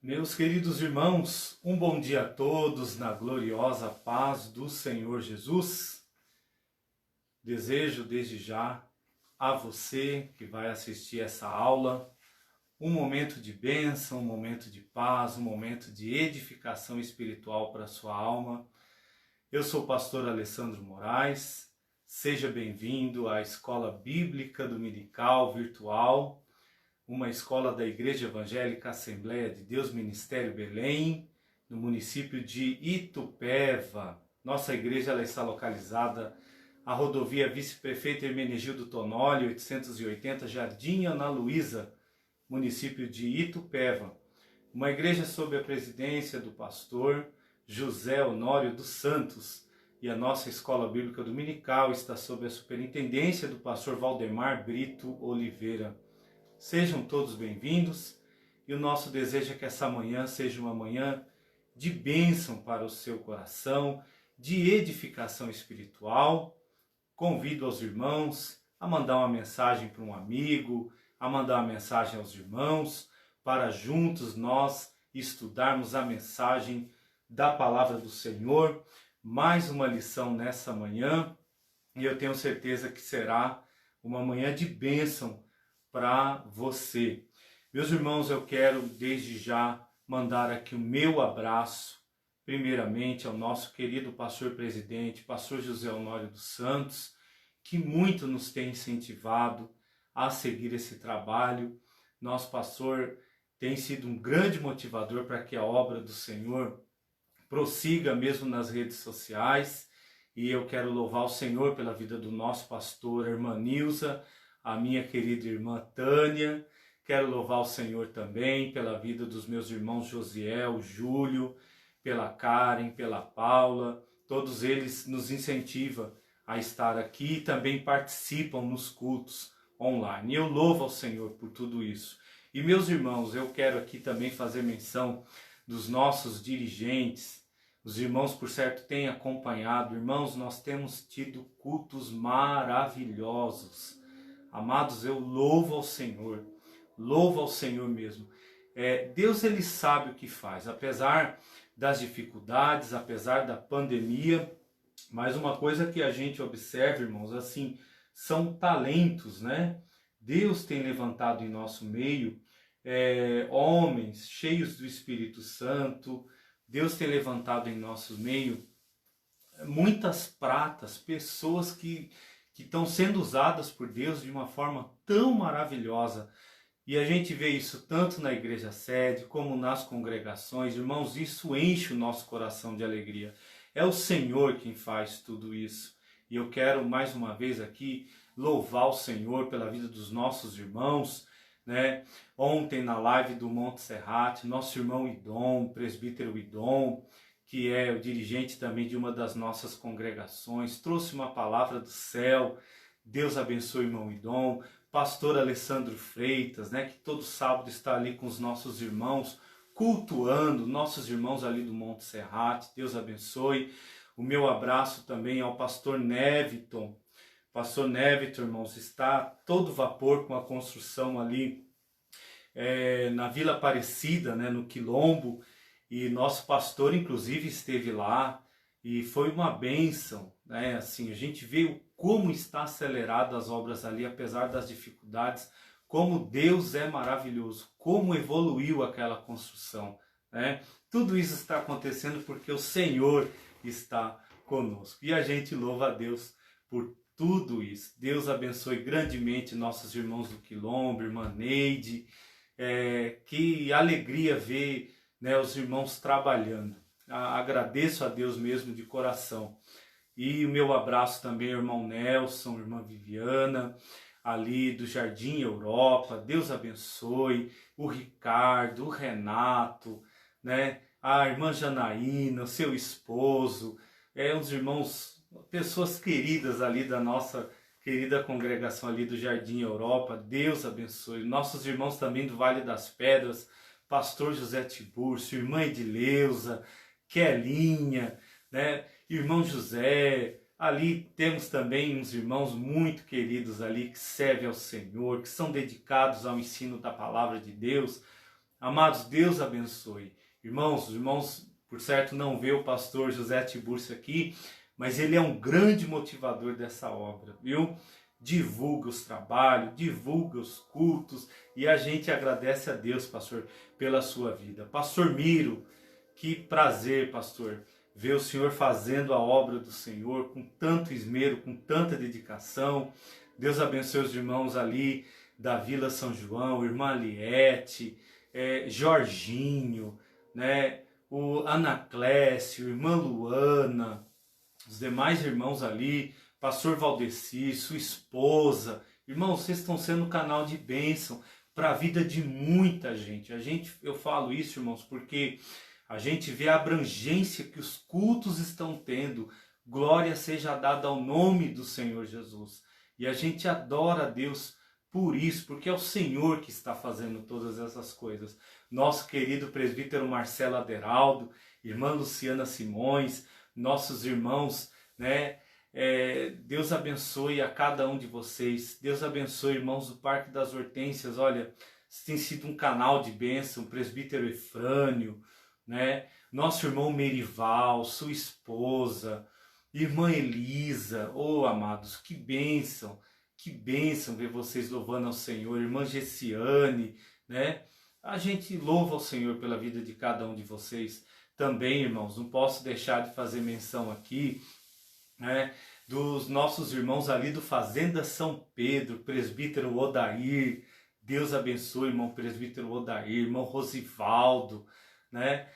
Meus queridos irmãos, um bom dia a todos na gloriosa paz do Senhor Jesus. Desejo desde já a você que vai assistir essa aula um momento de bênção, um momento de paz, um momento de edificação espiritual para a sua alma. Eu sou o pastor Alessandro Moraes, seja bem-vindo à Escola Bíblica Dominical Virtual, uma escola da Igreja Evangélica Assembleia de Deus Ministério Belém, no município de Itupeva. Nossa igreja ela está localizada à rodovia Vice-Prefeito Hermenegildo Tonoli, 880, Jardim Ana Luísa, município de Itupeva. Uma igreja sob a presidência do pastor José Honório dos Santos, e a nossa escola bíblica dominical está sob a superintendência do pastor Valdemar Brito Oliveira. Sejam todos bem-vindos e o nosso desejo é que essa manhã seja uma manhã de bênção para o seu coração, de edificação espiritual. Convido aos irmãos a mandar uma mensagem para um amigo, a mandar uma mensagem aos irmãos, para juntos nós estudarmos a mensagem da palavra do Senhor. Mais uma lição nessa manhã e eu tenho certeza que será uma manhã de bênção para você. Meus irmãos, eu quero desde já mandar aqui o meu abraço, primeiramente ao nosso querido pastor presidente, pastor José Honório dos Santos, que muito nos tem incentivado a seguir esse trabalho. Nosso pastor tem sido um grande motivador para que a obra do Senhor prossiga mesmo nas redes sociais, e eu quero louvar o Senhor pela vida do nosso pastor, a irmã Nilza, a minha querida irmã Tânia. Quero louvar o Senhor também pela vida dos meus irmãos Josiel, Júlio, pela Karen, pela Paula. Todos eles nos incentivam a estar aqui e também participam nos cultos online. E eu louvo ao Senhor por tudo isso. E meus irmãos, eu quero aqui também fazer menção dos nossos dirigentes. Os irmãos, por certo, têm acompanhado. Irmãos, nós temos tido cultos maravilhosos. Amados, eu louvo ao Senhor mesmo. Deus ele sabe o que faz, apesar das dificuldades, apesar da pandemia, mas uma coisa que a gente observa, irmãos, assim, são talentos, né? Deus tem levantado em nosso meio homens cheios do Espírito Santo. Deus tem levantado em nosso meio muitas pratas, pessoas que estão sendo usadas por Deus de uma forma tão maravilhosa. E a gente vê isso tanto na igreja sede, como nas congregações. Irmãos, isso enche o nosso coração de alegria. É o Senhor quem faz tudo isso. E eu quero mais uma vez aqui louvar o Senhor pela vida dos nossos irmãos, né? Ontem na live do Monte Serrate, nosso irmão Idom, presbítero Idom, que é o dirigente também de uma das nossas congregações, trouxe uma palavra do céu. Deus abençoe o irmão Idom. Pastor Alessandro Freitas, né, que todo sábado está ali com os nossos irmãos, cultuando, nossos irmãos ali do Monte Serrate. Deus abençoe. O meu abraço também ao pastor Neviton. Pastor Neviton, irmãos, está todo vapor com a construção ali na Vila Aparecida, né, no Quilombo. E nosso pastor, inclusive, esteve lá e foi uma bênção, né? Assim, a gente vê como está acelerada as obras ali, apesar das dificuldades, como Deus é maravilhoso, como evoluiu aquela construção, né? Tudo isso está acontecendo porque o Senhor está conosco. E a gente louva a Deus por tudo isso. Deus abençoe grandemente nossos irmãos do Quilombo, irmã Neide. Que alegria ver, né, os irmãos trabalhando. Agradeço a Deus mesmo de coração. E o meu abraço também ao irmão Nelson, irmã Viviana, ali do Jardim Europa. Deus abençoe. O Ricardo, o Renato, né, a irmã Janaína, o seu esposo, uns irmãos, pessoas queridas ali da nossa querida congregação ali do Jardim Europa. Deus abençoe. Nossos irmãos também do Vale das Pedras, pastor José Tiburcio, irmã Edileuza, Kelinha, né? Irmão José. Ali temos também uns irmãos muito queridos ali que servem ao Senhor, que são dedicados ao ensino da palavra de Deus. Amados, Deus abençoe. Irmãos, os irmãos, por certo, não vê o pastor José Tiburcio aqui, mas ele é um grande motivador dessa obra, viu? Divulga os trabalhos, divulga os cultos, e a gente agradece a Deus, pastor, pela sua vida. Pastor Miro, que prazer, pastor, ver o senhor fazendo a obra do Senhor com tanto esmero, com tanta dedicação. Deus abençoe os irmãos ali da Vila São João, irmã Aliete, Jorginho, né? O Anaclécio, irmã Luana, os demais irmãos ali, pastor Valdeci, sua esposa. Irmãos, vocês estão sendo um canal de bênção para a vida de muita gente. Eu falo isso, irmãos, porque a gente vê a abrangência que os cultos estão tendo. Glória seja dada ao nome do Senhor Jesus. E a gente adora a Deus por isso, porque é o Senhor que está fazendo todas essas coisas. Nosso querido presbítero Marcelo Aderaldo, irmã Luciana Simões, nossos irmãos, né? Deus abençoe a cada um de vocês. Deus abençoe, irmãos do Parque das Hortênsias. Olha, tem sido um canal de bênção. Presbítero Efrânio, né? Nosso irmão Merival, sua esposa, irmã Elisa. Oh, amados, que bênção ver vocês louvando ao Senhor. Irmã Gessiane, né? A gente louva ao Senhor pela vida de cada um de vocês. Também, irmãos, não posso deixar de fazer menção aqui, né, dos nossos irmãos ali do Fazenda São Pedro, presbítero Odair. Deus abençoe, irmão presbítero Odair, irmão Rosivaldo, né?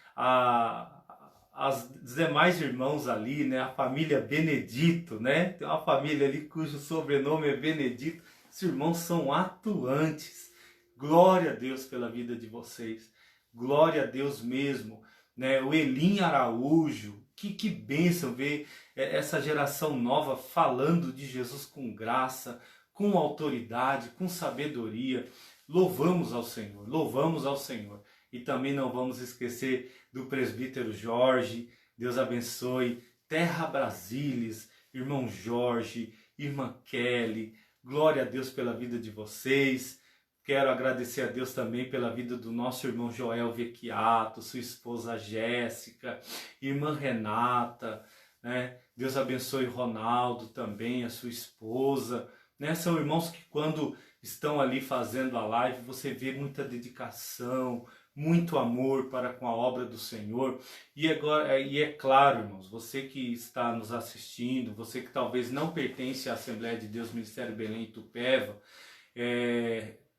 Os demais irmãos ali, né? A família Benedito, né? Tem uma família ali cujo sobrenome é Benedito. Os irmãos são atuantes. Glória a Deus pela vida de vocês. Glória a Deus mesmo, né? O Elim Araújo, que bênção ver essa geração nova falando de Jesus com graça, com autoridade, com sabedoria. Louvamos ao Senhor, louvamos ao Senhor. E também não vamos esquecer do presbítero Jorge. Deus abençoe. Terra Brasílias, irmão Jorge, irmã Kelly. Glória a Deus pela vida de vocês. Quero agradecer a Deus também pela vida do nosso irmão Joel Vecchiato, sua esposa Jéssica, irmã Renata, né? Deus abençoe Ronaldo também, a sua esposa, né? São irmãos que quando estão ali fazendo a live, você vê muita dedicação, muito amor para com a obra do Senhor. E é claro, irmãos, você que está nos assistindo, você que talvez não pertence à Assembleia de Deus Ministério Belém Itupeva,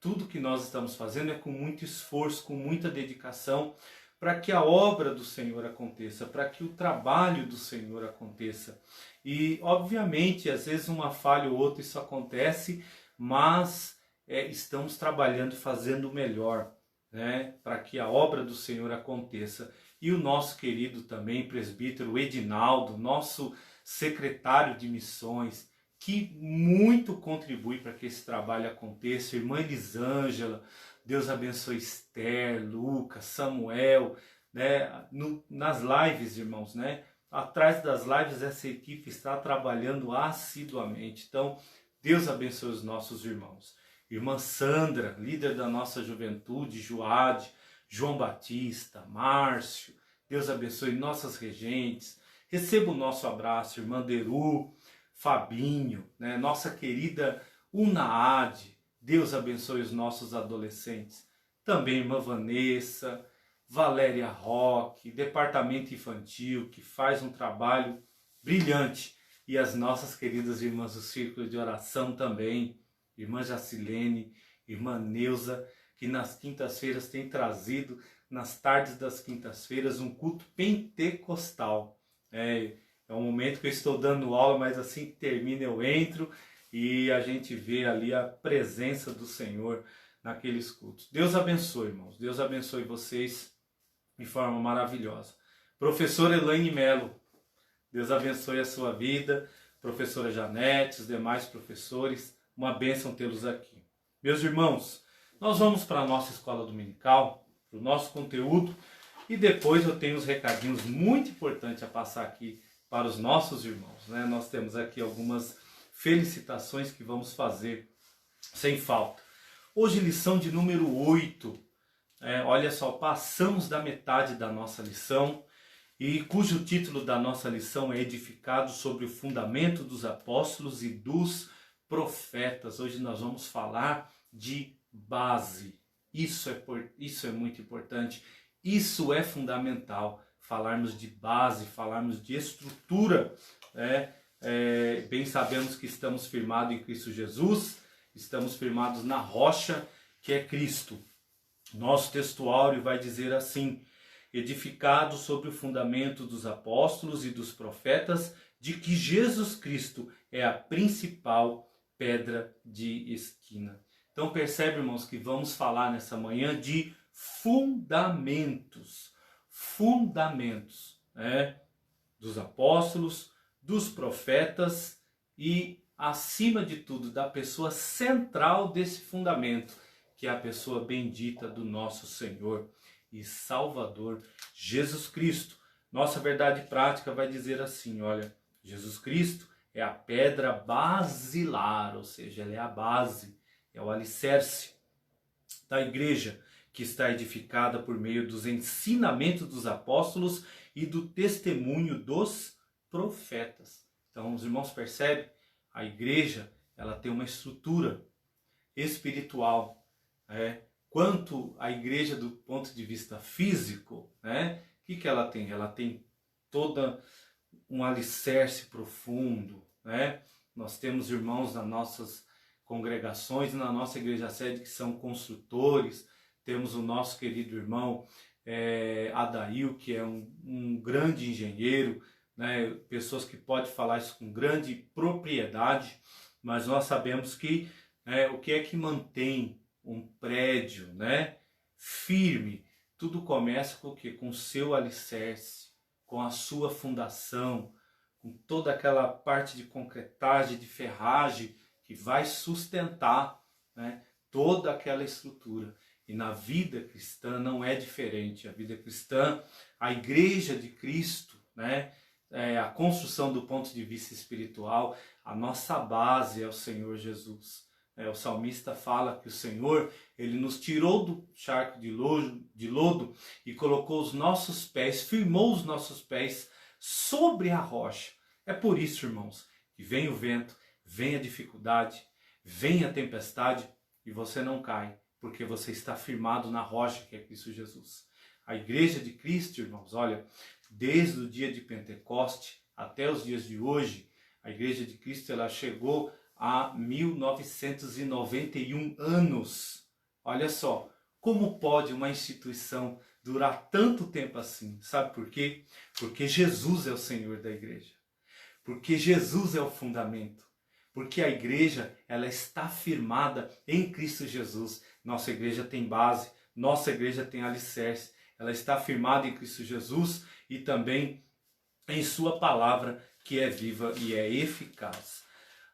tudo que nós estamos fazendo é com muito esforço, com muita dedicação, para que a obra do Senhor aconteça, para que o trabalho do Senhor aconteça. E, obviamente, às vezes uma falha ou outra isso acontece, mas estamos trabalhando, fazendo o melhor, né, para que a obra do Senhor aconteça. E o nosso querido também presbítero Edinaldo, nosso secretário de missões, que muito contribui para que esse trabalho aconteça. Irmã Elisângela, Deus abençoe Esther, Lucas, Samuel, né? Nas lives, irmãos, né? Atrás das lives essa equipe está trabalhando assiduamente. Então, Deus abençoe os nossos irmãos. Irmã Sandra, líder da nossa juventude, Joade, João Batista, Márcio, Deus abençoe nossas regentes. Receba o nosso abraço, irmã Deru, Fabinho, né? Nossa querida Unaade, Deus abençoe os nossos adolescentes. Também irmã Vanessa, Valéria Roque, departamento infantil, que faz um trabalho brilhante. E as nossas queridas irmãs do Círculo de Oração também, irmã Jacilene, irmã Neuza, que nas quintas-feiras tem trazido, nas tardes das quintas-feiras, um culto pentecostal. É um momento que eu estou dando aula, mas assim que termina eu entro e a gente vê ali a presença do Senhor naqueles cultos. Deus abençoe, irmãos. Deus abençoe vocês de forma maravilhosa. Professora Elaine Melo, Deus abençoe a sua vida. Professora Janete, os demais professores, uma bênção tê-los aqui. Meus irmãos, nós vamos para a nossa escola dominical, para o nosso conteúdo, e depois eu tenho uns recadinhos muito importantes a passar aqui para os nossos irmãos, né? Nós temos aqui algumas felicitações que vamos fazer sem falta. Hoje, lição de número 8, Olha só, passamos da metade da nossa lição, e cujo título da nossa lição é Edificado sobre o Fundamento dos Apóstolos e dos Profetas. Hoje nós vamos falar de base. Isso é muito importante, isso é fundamental, falarmos de base, falarmos de estrutura. Bem sabemos que estamos firmados em Cristo Jesus, estamos firmados na rocha que é Cristo. Nosso textuário vai dizer assim: edificado sobre o fundamento dos apóstolos e dos profetas, de que Jesus Cristo é a principal pedra de esquina. Então percebe, irmãos, que vamos falar nessa manhã de fundamentos. Fundamentos, dos apóstolos, dos profetas e, acima de tudo, da pessoa central desse fundamento, que é a pessoa bendita do nosso Senhor e Salvador Jesus Cristo. Nossa verdade prática vai dizer assim, olha, Jesus Cristo é a pedra basilar, ou seja, ele é a base, é o alicerce da igreja, que está edificada por meio dos ensinamentos dos apóstolos e do testemunho dos profetas. Então, os irmãos percebem, a igreja, ela tem uma estrutura espiritual. Quanto à igreja do ponto de vista físico, o que ela tem? Ela tem toda um alicerce profundo. Nós temos irmãos nas nossas congregações e na nossa igreja sede que são construtores. Temos o nosso querido irmão Adail, que é um grande engenheiro, pessoas que podem falar isso com grande propriedade, mas nós sabemos que o que é que mantém um prédio firme? Tudo começa com o quê? Com o seu alicerce, com a sua fundação, com toda aquela parte de concretagem, de ferragem que vai sustentar toda aquela estrutura. E na vida cristã não é diferente. A vida cristã, a igreja de Cristo, a construção do ponto de vista espiritual, a nossa base é o Senhor Jesus. O salmista fala que o Senhor, ele nos tirou do charco de lodo e colocou os nossos pés, firmou os nossos pés sobre a rocha. É por isso, irmãos, que vem o vento, vem a dificuldade, vem a tempestade e você não cai, porque você está firmado na rocha que é Cristo Jesus. A igreja de Cristo, irmãos, olha, desde o dia de Pentecoste até os dias de hoje, a igreja de Cristo, ela chegou há 1991 anos. Olha só, como pode uma instituição durar tanto tempo assim? Sabe por quê? Porque Jesus é o Senhor da igreja. Porque Jesus é o fundamento. Porque a igreja, ela está firmada em Cristo Jesus. Nossa igreja tem base, nossa igreja tem alicerce. Ela está firmada em Cristo Jesus e também em sua palavra, que é viva e é eficaz.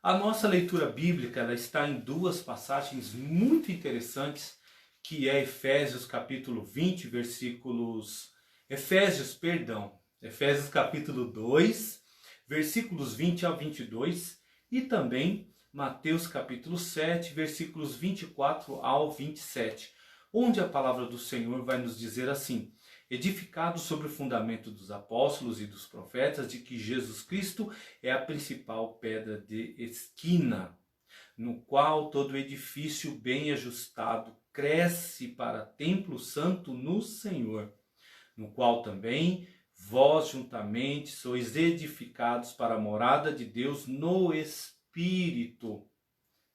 A nossa leitura bíblica, ela está em duas passagens muito interessantes, que é Efésios capítulo 20, Efésios capítulo 2, versículos 20 ao 22, e também Mateus capítulo 7, versículos 24 ao 27, onde a palavra do Senhor vai nos dizer assim: edificado sobre o fundamento dos apóstolos e dos profetas, de que Jesus Cristo é a principal pedra de esquina, no qual todo edifício bem ajustado cresce para templo santo no Senhor, no qual também vós juntamente sois edificados para a morada de Deus no Espírito.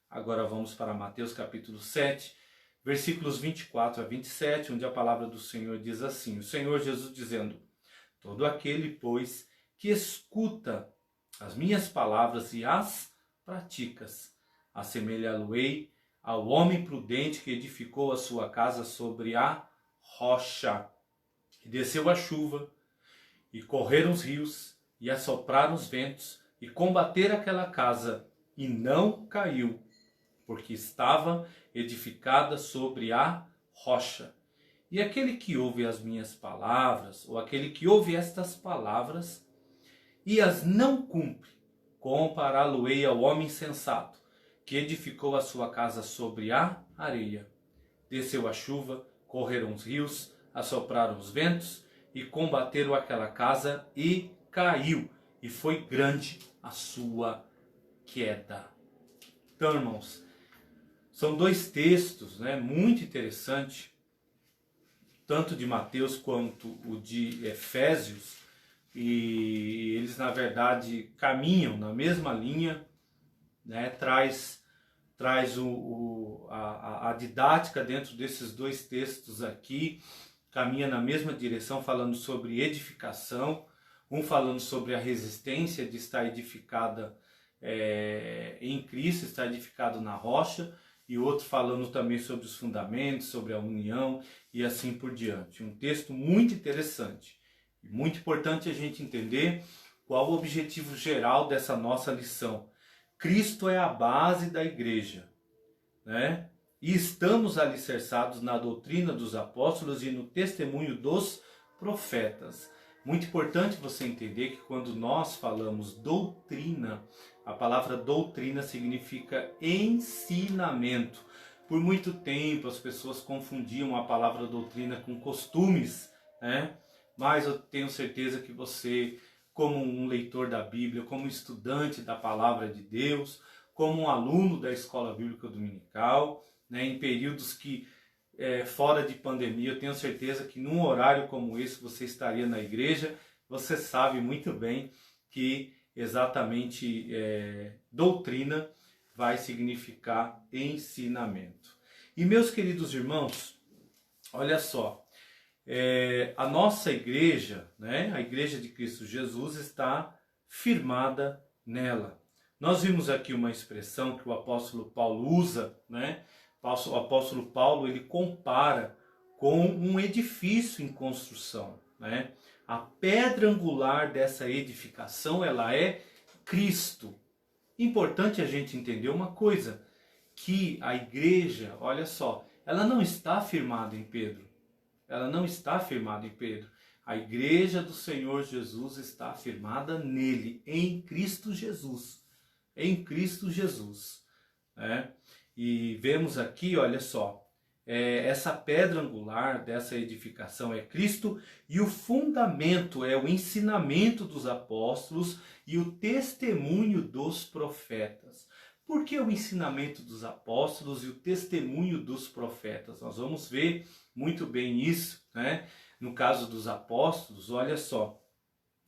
Agora vamos para Mateus capítulo 7, versículos 24 a 27, onde a palavra do Senhor diz assim: o Senhor Jesus dizendo: todo aquele, pois, que escuta as minhas palavras e as praticas, assemelhá-lo-ei ao homem prudente que edificou a sua casa sobre a rocha. E desceu a chuva, e correram os rios, e assopraram os ventos, e combateram aquela casa, e não caiu, porque estava edificada sobre a rocha. E aquele que ouve as minhas palavras, ou aquele que ouve estas palavras, e as não cumpre, compará-lo-ei ao homem sensato, que edificou a sua casa sobre a areia. Desceu a chuva, correram os rios, assopraram os ventos e combateram aquela casa e caiu, e foi grande a sua queda. Então, irmãos, são dois textos, né, muito interessantes, tanto de Mateus quanto o de Efésios, e eles na verdade caminham na mesma linha, né, traz a didática dentro desses dois textos aqui, caminha na mesma direção, falando sobre edificação, um falando sobre a resistência de estar edificada em Cristo, estar edificado na rocha, e outro falando também sobre os fundamentos, sobre a união e assim por diante. Um texto muito interessante e muito importante a gente entender qual o objetivo geral dessa nossa lição. Cristo é a base da igreja, né? E estamos alicerçados na doutrina dos apóstolos e no testemunho dos profetas. Muito importante você entender que quando nós falamos doutrina, a palavra doutrina significa ensinamento. Por muito tempo as pessoas confundiam a palavra doutrina com costumes, né? Mas eu tenho certeza que você, como um leitor da Bíblia, como estudante da palavra de Deus, como um aluno da escola bíblica dominical, né, em períodos que fora de pandemia, eu tenho certeza que num horário como esse você estaria na igreja, você sabe muito bem que exatamente doutrina vai significar ensinamento. E meus queridos irmãos, olha só, a nossa igreja, né, a igreja de Cristo Jesus está firmada nela. Nós vimos aqui uma expressão que o apóstolo Paulo usa, né? O apóstolo Paulo, ele compara com um edifício em construção, né? A pedra angular dessa edificação, ela é Cristo. Importante a gente entender uma coisa, que a igreja, olha só, ela não está firmada em Pedro. Ela não está firmada em Pedro. A igreja do Senhor Jesus está firmada nele, em Cristo Jesus. Em Cristo Jesus, né? E vemos aqui, olha só, essa pedra angular dessa edificação é Cristo, e o fundamento é o ensinamento dos apóstolos e o testemunho dos profetas. Por que o ensinamento dos apóstolos e o testemunho dos profetas? Nós vamos ver muito bem isso, né? No caso dos apóstolos, olha só,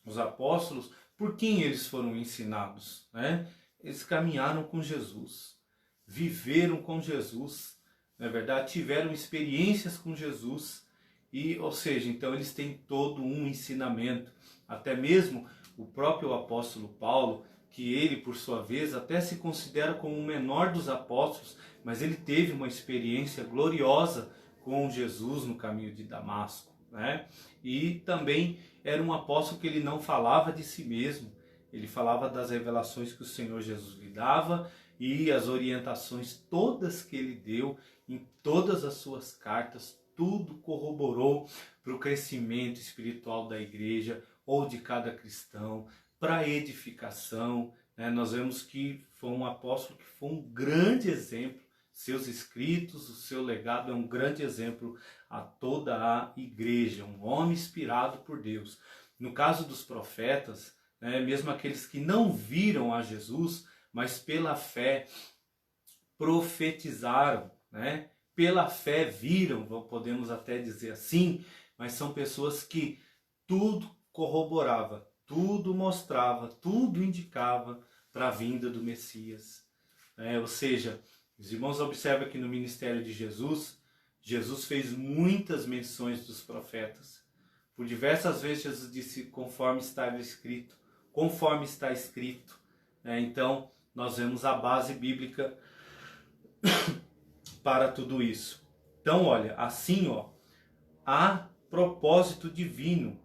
os apóstolos, por quem eles foram ensinados, né? Eles caminharam com Jesus, viveram com Jesus, não é verdade? Tiveram experiências com Jesus, e, ou seja, então eles têm todo um ensinamento. Até mesmo o próprio apóstolo Paulo, que ele, por sua vez, até se considera como o menor dos apóstolos, mas ele teve uma experiência gloriosa com Jesus no caminho de Damasco, né? E também era um apóstolo que ele não falava de si mesmo, ele falava das revelações que o Senhor Jesus lhe dava e as orientações todas que ele deu em todas as suas cartas, tudo corroborou para o crescimento espiritual da igreja ou de cada cristão, para a edificação, né? Nós vemos que foi um apóstolo que foi um grande exemplo, seus escritos, o seu legado é um grande exemplo a toda a igreja, um homem inspirado por Deus. No caso dos profetas, né, mesmo aqueles que não viram a Jesus, mas pela fé profetizaram, né? Pela fé viram, podemos até dizer assim, mas são pessoas que tudo corroborava, tudo mostrava, tudo indicava para a vinda do Messias. Ou seja, os irmãos observam que no ministério de Jesus, Jesus fez muitas menções dos profetas. Por diversas vezes Jesus disse, conforme está escrito, conforme está escrito. Então, nós vemos a base bíblica para tudo isso. Então, olha, assim, há propósito divino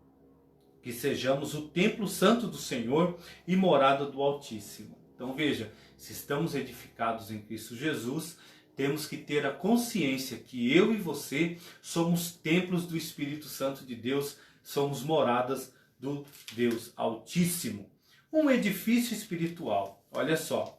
que sejamos o templo santo do Senhor e morada do Altíssimo. Então, veja, se estamos edificados em Cristo Jesus, temos que ter a consciência que eu e você somos templos do Espírito Santo de Deus, somos moradas do Deus Altíssimo. Um edifício espiritual, olha só,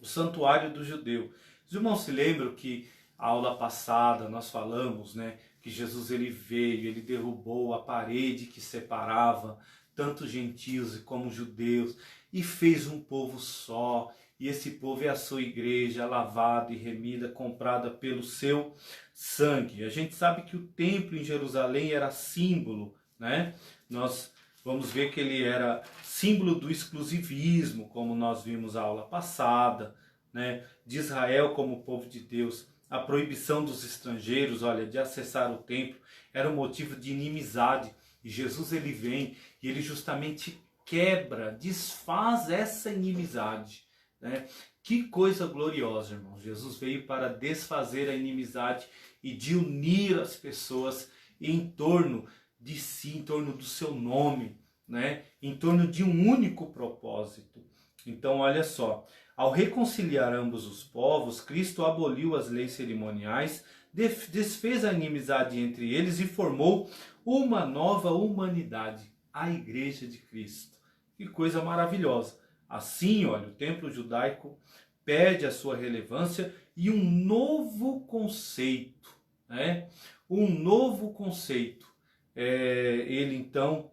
o santuário do judeu. Os irmãos se lembram que a aula passada nós falamos, né, que Jesus ele veio, ele derrubou a parede que separava tanto gentios como judeus e fez um povo só. E esse povo é a sua igreja, lavada e remida, comprada pelo seu sangue. A gente sabe que o templo em Jerusalém era símbolo, né? Nós vamos ver que ele era símbolo do exclusivismo, como nós vimos a aula passada, né? De Israel como povo de Deus. A proibição dos estrangeiros, olha, de acessar o templo era um motivo de inimizade. E Jesus ele vem e ele justamente quebra, desfaz essa inimizade, né? Que coisa gloriosa, irmãos. Jesus veio para desfazer a inimizade e de unir as pessoas em torno de si, em torno do seu nome, né? Em torno de um único propósito. Então, olha só, ao reconciliar ambos os povos, Cristo aboliu as leis cerimoniais, desfez a inimizade entre eles e formou uma nova humanidade, a Igreja de Cristo. Que coisa maravilhosa! Assim, olha, o templo judaico perde a sua relevância e um novo conceito, né? Um novo conceito. Ele então,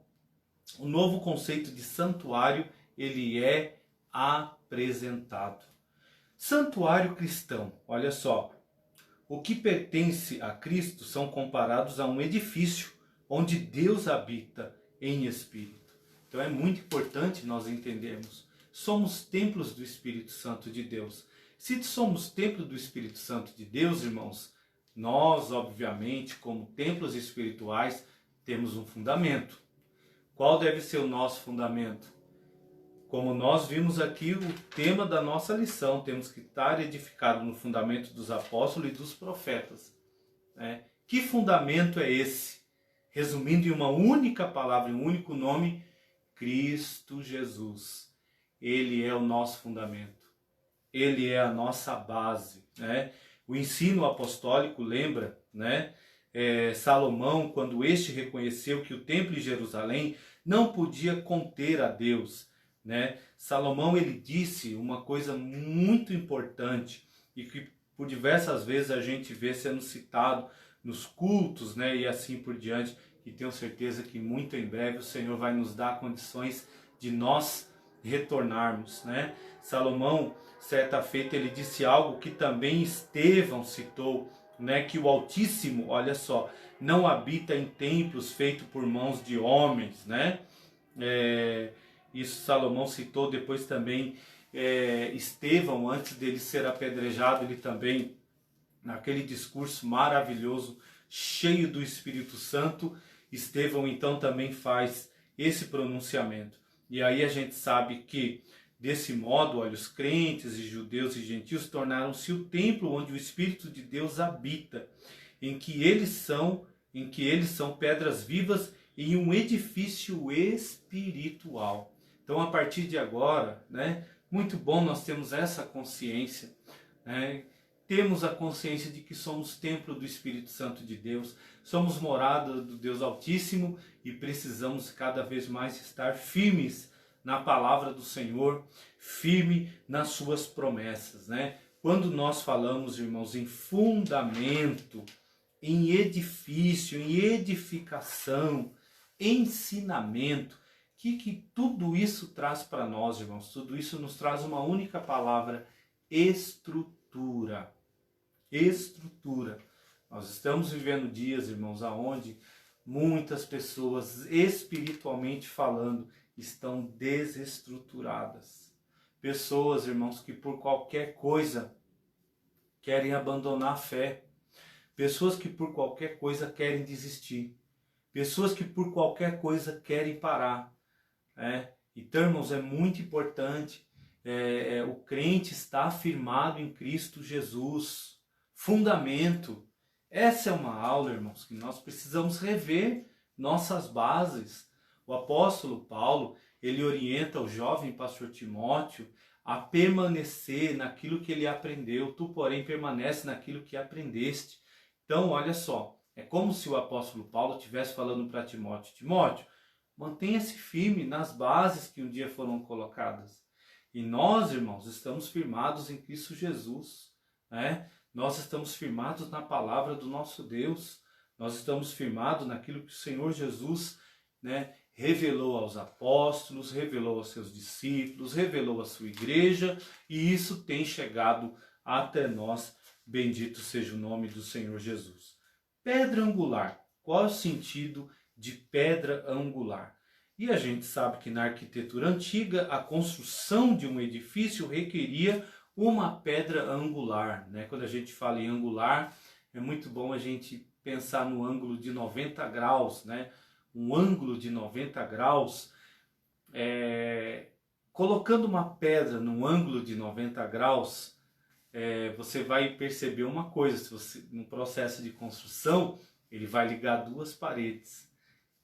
o novo conceito de santuário, ele é apresentado. Santuário cristão, olha só, o que pertence a Cristo são comparados a um edifício onde Deus habita em espírito. Então é muito importante nós entendermos, somos templos do Espírito Santo de Deus. Se somos templo do Espírito Santo de Deus, irmãos, nós, obviamente, como templos espirituais, temos um fundamento. Qual deve ser o nosso fundamento? Como nós vimos aqui, o tema da nossa lição, temos que estar edificados no fundamento dos apóstolos e dos profetas. Né? Que fundamento é esse? Resumindo em uma única palavra, em um único nome, Cristo Jesus. Ele é o nosso fundamento. Ele é a nossa base. Né? O ensino apostólico, lembra, né? Salomão, quando este reconheceu que o templo de Jerusalém não podia conter a Deus, né? Salomão ele disse uma coisa muito importante e que por diversas vezes a gente vê sendo citado nos cultos, né? E assim por diante, e tenho certeza que muito em breve o Senhor vai nos dar condições de nós retornarmos, né? Salomão, certa feita, ele disse algo que também Estevão citou, né? Que o Altíssimo, olha só, não habita em templos feitos por mãos de homens, né? Isso Salomão citou. Depois também Estevão, antes dele ser apedrejado, ele também, naquele discurso maravilhoso, cheio do Espírito Santo, Estevão então também faz esse pronunciamento. E aí a gente sabe que, desse modo, olha, os crentes e judeus e gentios tornaram-se o templo onde o Espírito de Deus habita, em que eles são pedras vivas em um edifício espiritual. Então, a partir de agora, né, muito bom nós temos essa consciência, né? Temos a consciência de que somos templo do Espírito Santo de Deus, somos morada do Deus Altíssimo e precisamos cada vez mais estar firmes na palavra do Senhor, firme nas suas promessas, né? Quando nós falamos, irmãos, em fundamento, em edifício, em edificação, ensinamento, que tudo isso traz para nós, irmãos? Tudo isso nos traz uma única palavra: estrutura. Estrutura. Nós estamos vivendo dias, irmãos, aonde muitas pessoas, espiritualmente falando, estão desestruturadas. Pessoas, irmãos, que por qualquer coisa querem abandonar a fé. Pessoas que por qualquer coisa querem desistir. Pessoas que por qualquer coisa querem parar. Então, irmãos, é muito importante o crente estar firmado em Cristo Jesus. Fundamento. Essa é uma aula, irmãos, que nós precisamos rever nossas bases. O apóstolo Paulo, ele orienta o jovem pastor Timóteo a permanecer naquilo que ele aprendeu. Tu, porém, permanece naquilo que aprendeste. Então, olha só, é como se o apóstolo Paulo estivesse falando para Timóteo: Timóteo, mantenha-se firme nas bases que um dia foram colocadas. E nós, irmãos, estamos firmados em Cristo Jesus, né? Nós estamos firmados na palavra do nosso Deus. Nós estamos firmados naquilo que o Senhor Jesus, né, revelou aos apóstolos, revelou aos seus discípulos, revelou à sua igreja, e isso tem chegado até nós. Bendito seja o nome do Senhor Jesus. Pedra angular. Qual é o sentido de pedra angular? E a gente sabe que na arquitetura antiga, a construção de um edifício requeria uma pedra angular, né? Quando a gente fala em angular, é muito bom a gente pensar no ângulo de 90 graus, né? Um ângulo de 90 graus, colocando uma pedra num ângulo de 90 graus, você vai perceber uma coisa: se você, no processo de construção, ele vai ligar duas paredes.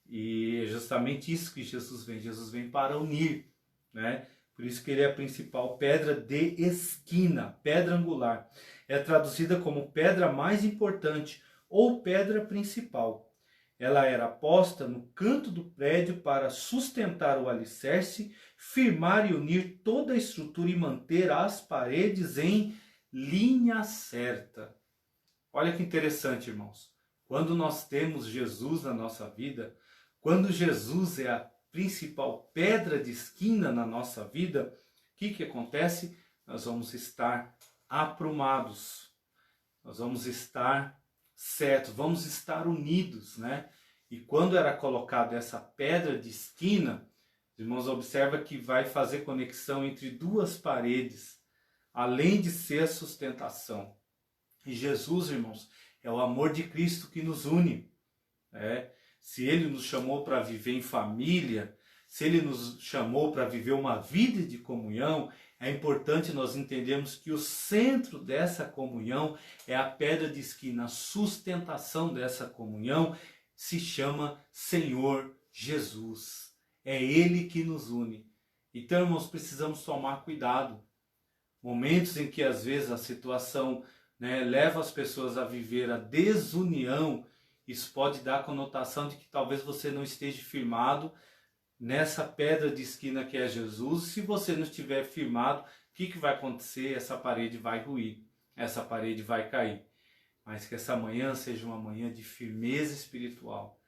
E é justamente isso que Jesus vem. Jesus vem para unir, né? Por isso que ele é a principal pedra de esquina, pedra angular. É traduzida como pedra mais importante ou pedra principal. Ela era posta no canto do prédio para sustentar o alicerce, firmar e unir toda a estrutura e manter as paredes em linha certa. Olha que interessante, irmãos. Quando nós temos Jesus na nossa vida, quando Jesus é a principal pedra de esquina na nossa vida, o que acontece? Nós vamos estar aprumados, nós vamos estar certos, vamos estar unidos, né? E quando era colocada essa pedra de esquina, os irmãos, observa que vai fazer conexão entre duas paredes, além de ser a sustentação. E Jesus, irmãos, é o amor de Cristo que nos une. Se Ele nos chamou para viver em família, se Ele nos chamou para viver uma vida de comunhão, é importante nós entendermos que o centro dessa comunhão é a pedra de esquina. A sustentação dessa comunhão se chama Senhor Jesus. É Ele que nos une. Então, irmãos, precisamos tomar cuidado. Momentos em que às vezes a situação, né, leva as pessoas a viver a desunião, isso pode dar a conotação de que talvez você não esteja firmado nessa pedra de esquina que é Jesus. Se você não estiver firmado, o que vai acontecer? Essa parede vai ruir, essa parede vai cair. Mas que essa manhã seja uma manhã de firmeza espiritual.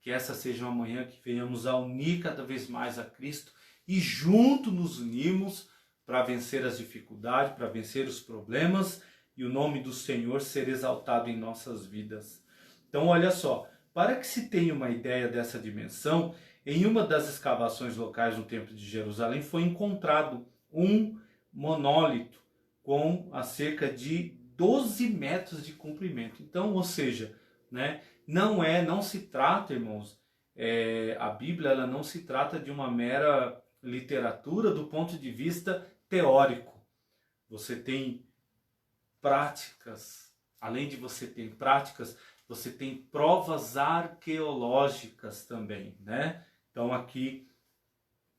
Que essa seja uma manhã que venhamos a unir cada vez mais a Cristo e junto nos unirmos para vencer as dificuldades, para vencer os problemas e o nome do Senhor ser exaltado em nossas vidas. Então, olha só, para que se tenha uma ideia dessa dimensão, em uma das escavações locais no Templo de Jerusalém foi encontrado um monólito com a cerca de 12 metros de comprimento. Então, ou seja, né, não se trata, irmãos, a Bíblia ela não se trata de uma mera literatura do ponto de vista teórico. Você tem práticas, além de você ter práticas, você tem provas arqueológicas também, né? Então aqui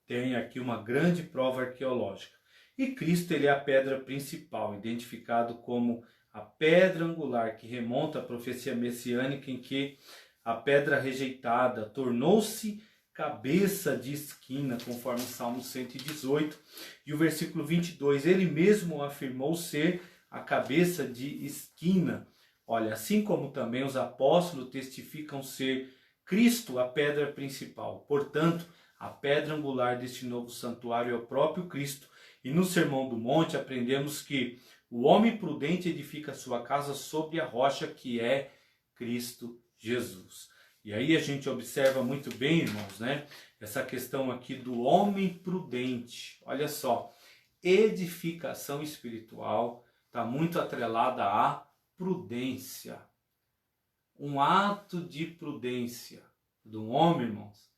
tem uma grande prova arqueológica. E Cristo, ele é a pedra principal, identificado como a pedra angular, que remonta à profecia messiânica em que a pedra rejeitada tornou-se cabeça de esquina, conforme Salmo 118. E o versículo 22, ele mesmo afirmou ser a cabeça de esquina. Olha, assim como também os apóstolos testificam ser Cristo a pedra principal. Portanto, a pedra angular deste novo santuário é o próprio Cristo. E no Sermão do Monte aprendemos que o homem prudente edifica sua casa sobre a rocha que é Cristo Jesus. E aí a gente observa muito bem, irmãos, né? Essa questão aqui do homem prudente. Olha só, edificação espiritual está muito atrelada à prudência. Um ato de prudência do homem, irmãos,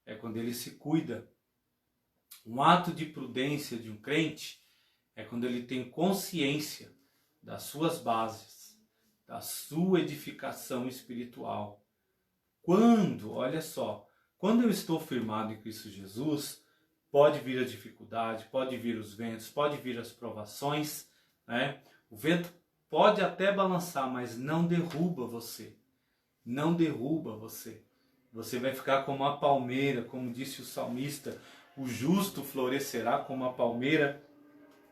é quando ele se cuida. Um ato de prudência de um crente é quando ele tem consciência das suas bases, da sua edificação espiritual. Olha só, quando eu estou firmado em Cristo Jesus, pode vir a dificuldade, pode vir os ventos, pode vir as provações, né? O vento pode até balançar, mas não derruba você. Não derruba você. Você vai ficar como a palmeira, como disse o salmista, o justo florescerá como a palmeira,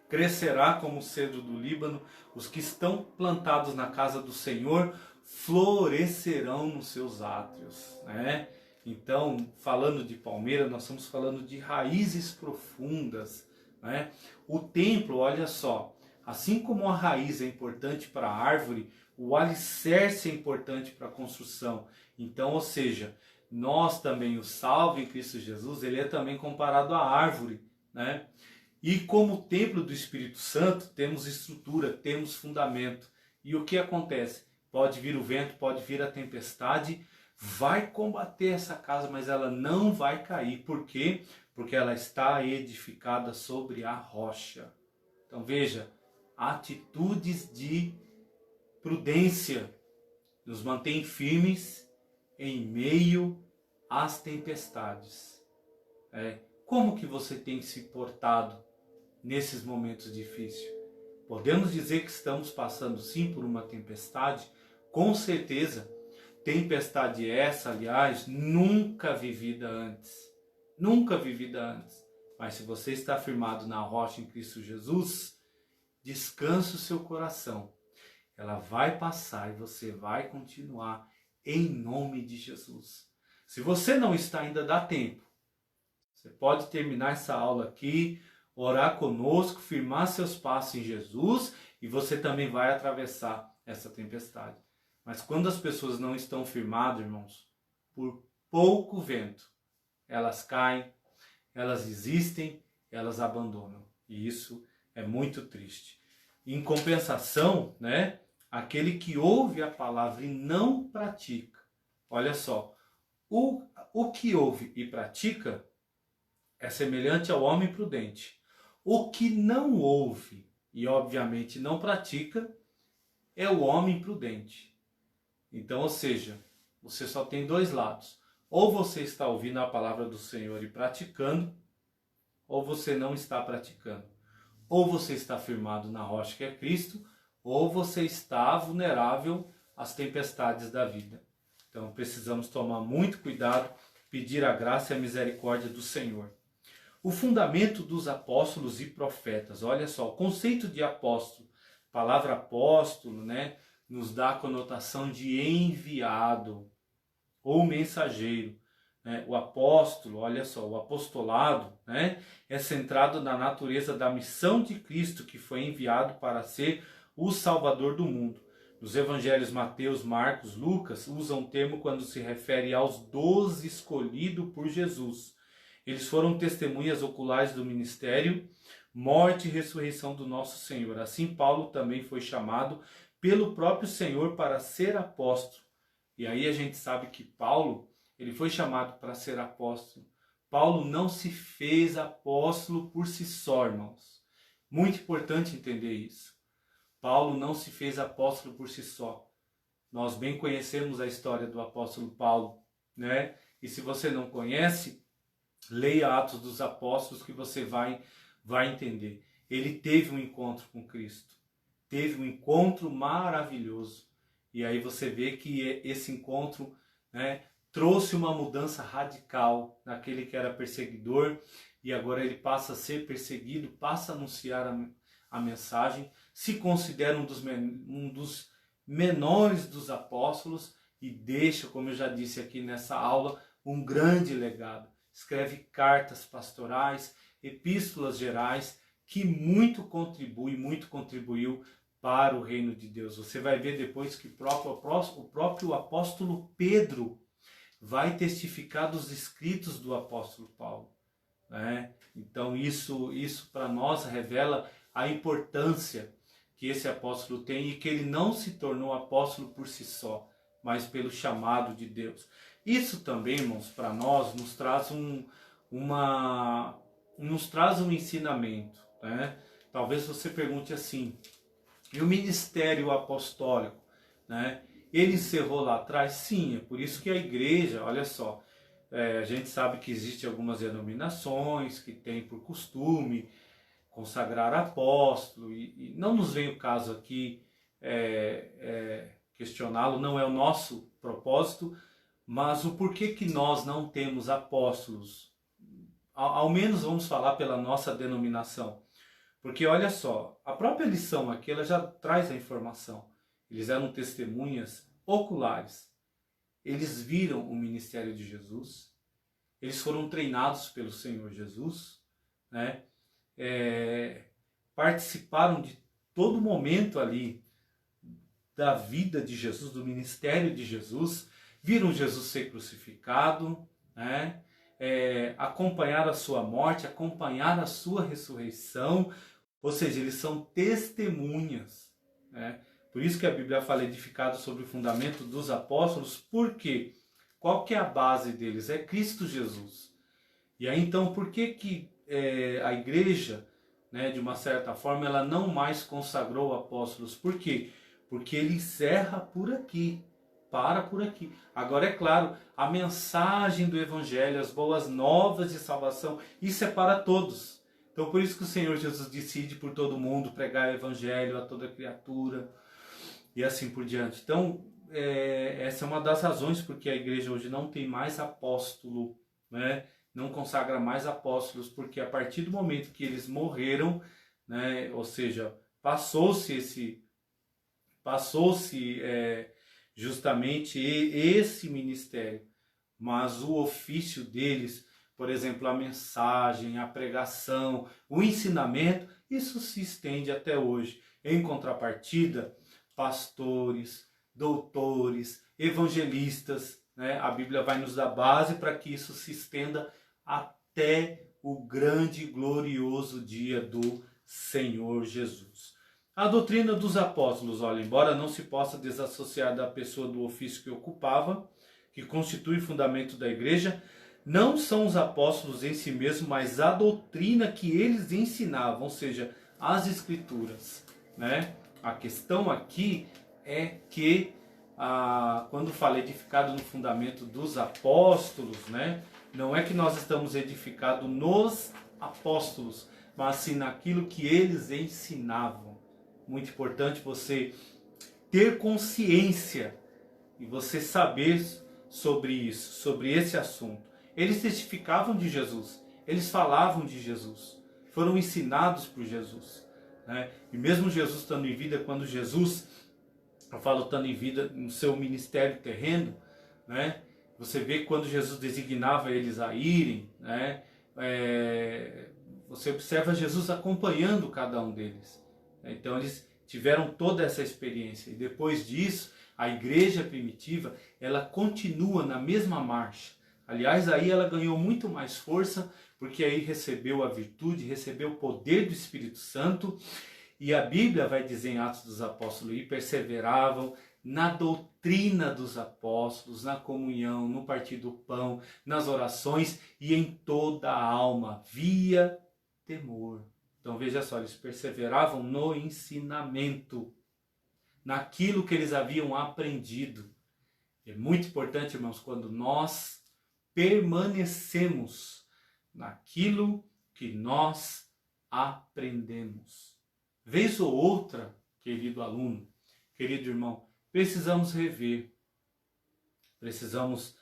crescerá como o cedro do Líbano. Os que estão plantados na casa do Senhor florescerão nos seus átrios, né? Então, falando de palmeira, nós estamos falando de raízes profundas, né? O templo, olha só, assim como a raiz é importante para a árvore, o alicerce é importante para a construção. Então, ou seja, nós também, o salvo em Cristo Jesus, ele é também comparado à árvore, né? E como templo do Espírito Santo, temos estrutura, temos fundamento. E o que acontece? Pode vir o vento, pode vir a tempestade, vai combater essa casa, mas ela não vai cair. Por quê? Porque ela está edificada sobre a rocha. Então veja, atitudes de prudência nos mantém firmes em meio às tempestades. Como que você tem se portado nesses momentos difíceis? Podemos dizer que estamos passando sim por uma tempestade, com certeza. Tempestade essa, aliás, nunca vivida antes. Nunca vivida antes. Mas se você está firmado na rocha em Cristo Jesus, descanse o seu coração. Ela vai passar e você vai continuar em nome de Jesus. Se você não está, ainda dá tempo. Você pode terminar essa aula aqui, orar conosco, firmar seus passos em Jesus e você também vai atravessar essa tempestade. Mas quando as pessoas não estão firmadas, irmãos, por pouco vento, elas caem, elas desistem, elas abandonam. E isso é muito triste. Em compensação, né, aquele que ouve a palavra e não pratica. Olha só, o que ouve e pratica é semelhante ao homem prudente. O que não ouve e obviamente não pratica é o homem prudente. Então, ou seja, você só tem dois lados. Ou você está ouvindo a palavra do Senhor e praticando, ou você não está praticando. Ou você está firmado na rocha que é Cristo, ou você está vulnerável às tempestades da vida. Então precisamos tomar muito cuidado, pedir a graça e a misericórdia do Senhor. O fundamento dos apóstolos e profetas. Olha só, o conceito de apóstolo, a palavra apóstolo, né, nos dá a conotação de enviado ou mensageiro. O apóstolo, olha só, o apostolado, né, é centrado na natureza da missão de Cristo que foi enviado para ser o Salvador do mundo. Nos evangelhos Mateus, Marcos, Lucas usam o termo quando se refere aos 12 escolhidos por Jesus. Eles foram testemunhas oculares do ministério, morte e ressurreição do nosso Senhor. Assim Paulo também foi chamado pelo próprio Senhor para ser apóstolo. E aí a gente sabe que Paulo, ele foi chamado para ser apóstolo. Paulo não se fez apóstolo por si só, irmãos. Muito importante entender isso. Paulo não se fez apóstolo por si só. Nós bem conhecemos a história do apóstolo Paulo, né? E se você não conhece, leia Atos dos Apóstolos que você vai entender. Ele teve um encontro com Cristo. Teve um encontro maravilhoso. E aí você vê que esse encontro, né, trouxe uma mudança radical naquele que era perseguidor e agora ele passa a ser perseguido, passa a anunciar a mensagem, se considera um dos menores dos apóstolos e deixa, como eu já disse aqui nessa aula, um grande legado. Escreve cartas pastorais, epístolas gerais, que muito contribuiu para o reino de Deus. Você vai ver depois que o próprio apóstolo Pedro vai testificar dos escritos do apóstolo Paulo, né? Então isso para nós revela a importância que esse apóstolo tem e que ele não se tornou apóstolo por si só, mas pelo chamado de Deus. Isso também, irmãos, para nós nos traz um ensinamento, né? Talvez você pergunte assim, e o ministério apostólico, né? Ele encerrou lá atrás? Sim, é por isso que a igreja, olha só, a gente sabe que existem algumas denominações que têm por costume consagrar apóstolo, e não nos vem o caso aqui questioná-lo, não é o nosso propósito, mas o porquê que nós não temos apóstolos, ao menos vamos falar pela nossa denominação. Porque olha só, a própria lição aqui ela já traz a informação. Eles eram testemunhas oculares. Eles viram o ministério de Jesus, eles foram treinados pelo Senhor Jesus, né? Participaram de todo momento ali da vida de Jesus, do ministério de Jesus, viram Jesus ser crucificado, né? Acompanharam a sua morte, acompanharam a sua ressurreição, ou seja, eles são testemunhas, né? Por isso que a Bíblia fala edificado sobre o fundamento dos apóstolos, porque qual que é a base deles? É Cristo Jesus. E aí então, por que a igreja, né, de uma certa forma, ela não mais consagrou apóstolos? Por quê? Porque ele encerra por aqui, para por aqui. Agora, é claro, a mensagem do Evangelho, as boas novas de salvação, isso é para todos. Então, por isso que o Senhor Jesus decide por todo mundo pregar o Evangelho a toda criatura e assim por diante. Então, essa é uma das razões porque a igreja hoje não tem mais apóstolo, né? Não consagra mais apóstolos, porque a partir do momento que eles morreram, né? Ou seja, passou-se justamente esse ministério, mas o ofício deles, por exemplo, a mensagem, a pregação, o ensinamento, isso se estende até hoje. Em contrapartida, pastores, doutores, evangelistas, né? A Bíblia vai nos dar base para que isso se estenda até o grande e glorioso dia do Senhor Jesus. A doutrina dos apóstolos, olha, embora não se possa desassociar da pessoa do ofício que ocupava, que constitui o fundamento da igreja, não são os apóstolos em si mesmos, mas a doutrina que eles ensinavam, ou seja, as escrituras, né? A questão aqui é que, quando fala edificado no fundamento dos apóstolos, né? Não é que nós estamos edificados nos apóstolos, mas sim naquilo que eles ensinavam. Muito importante você ter consciência e você saber sobre isso, sobre esse assunto. Eles testificavam de Jesus, eles falavam de Jesus, foram ensinados por Jesus, né? E mesmo Jesus estando em vida, quando Jesus, eu falo estando em vida no seu ministério terreno, né? Você vê quando Jesus designava eles a irem, né? Você observa Jesus acompanhando cada um deles. Então eles tiveram toda essa experiência. E depois disso, a igreja primitiva, ela continua na mesma marcha. Aliás, aí ela ganhou muito mais força, porque aí recebeu a virtude, recebeu o poder do Espírito Santo. E a Bíblia vai dizer em Atos dos Apóstolos, e perseveravam na doutrina dos apóstolos, na comunhão, no partir do pão, nas orações e em toda a alma, via temor. Então veja só, eles perseveravam no ensinamento, naquilo que eles haviam aprendido. É muito importante, irmãos, quando nós permanecemos naquilo que nós aprendemos. Vez ou outra, querido aluno, querido irmão, precisamos rever, precisamos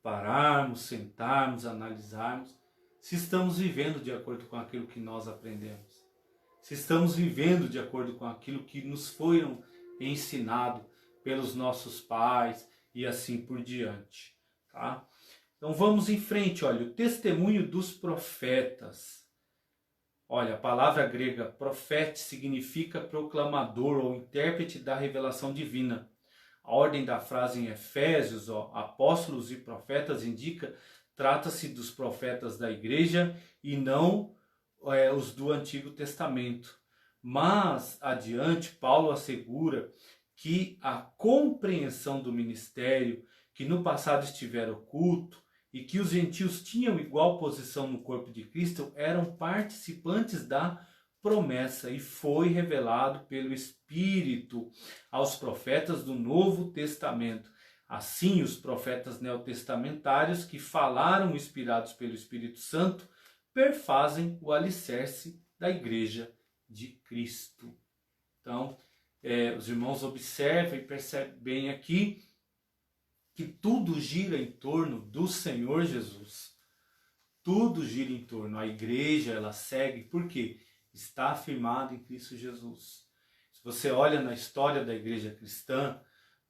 pararmos, sentarmos, analisarmos se estamos vivendo de acordo com aquilo que nós aprendemos, se estamos vivendo de acordo com aquilo que nos foi ensinado pelos nossos pais e assim por diante, tá? Então vamos em frente, olha, o testemunho dos profetas. Olha, a palavra grega profete significa proclamador ou intérprete da revelação divina. A ordem da frase em Efésios, apóstolos e profetas, indica, trata-se dos profetas da igreja e não os do Antigo Testamento. Mas, adiante, Paulo assegura que a compreensão do ministério, que no passado estivera oculto, e que os gentios tinham igual posição no corpo de Cristo, eram participantes da promessa e foi revelado pelo Espírito aos profetas do Novo Testamento. Assim, os profetas neotestamentários que falaram inspirados pelo Espírito Santo perfazem o alicerce da Igreja de Cristo. Então, os irmãos observam e percebem bem aqui que tudo gira em torno do Senhor Jesus. Tudo gira em torno. A igreja, ela segue, por quê? Está afirmada em Cristo Jesus. Se você olha na história da igreja cristã,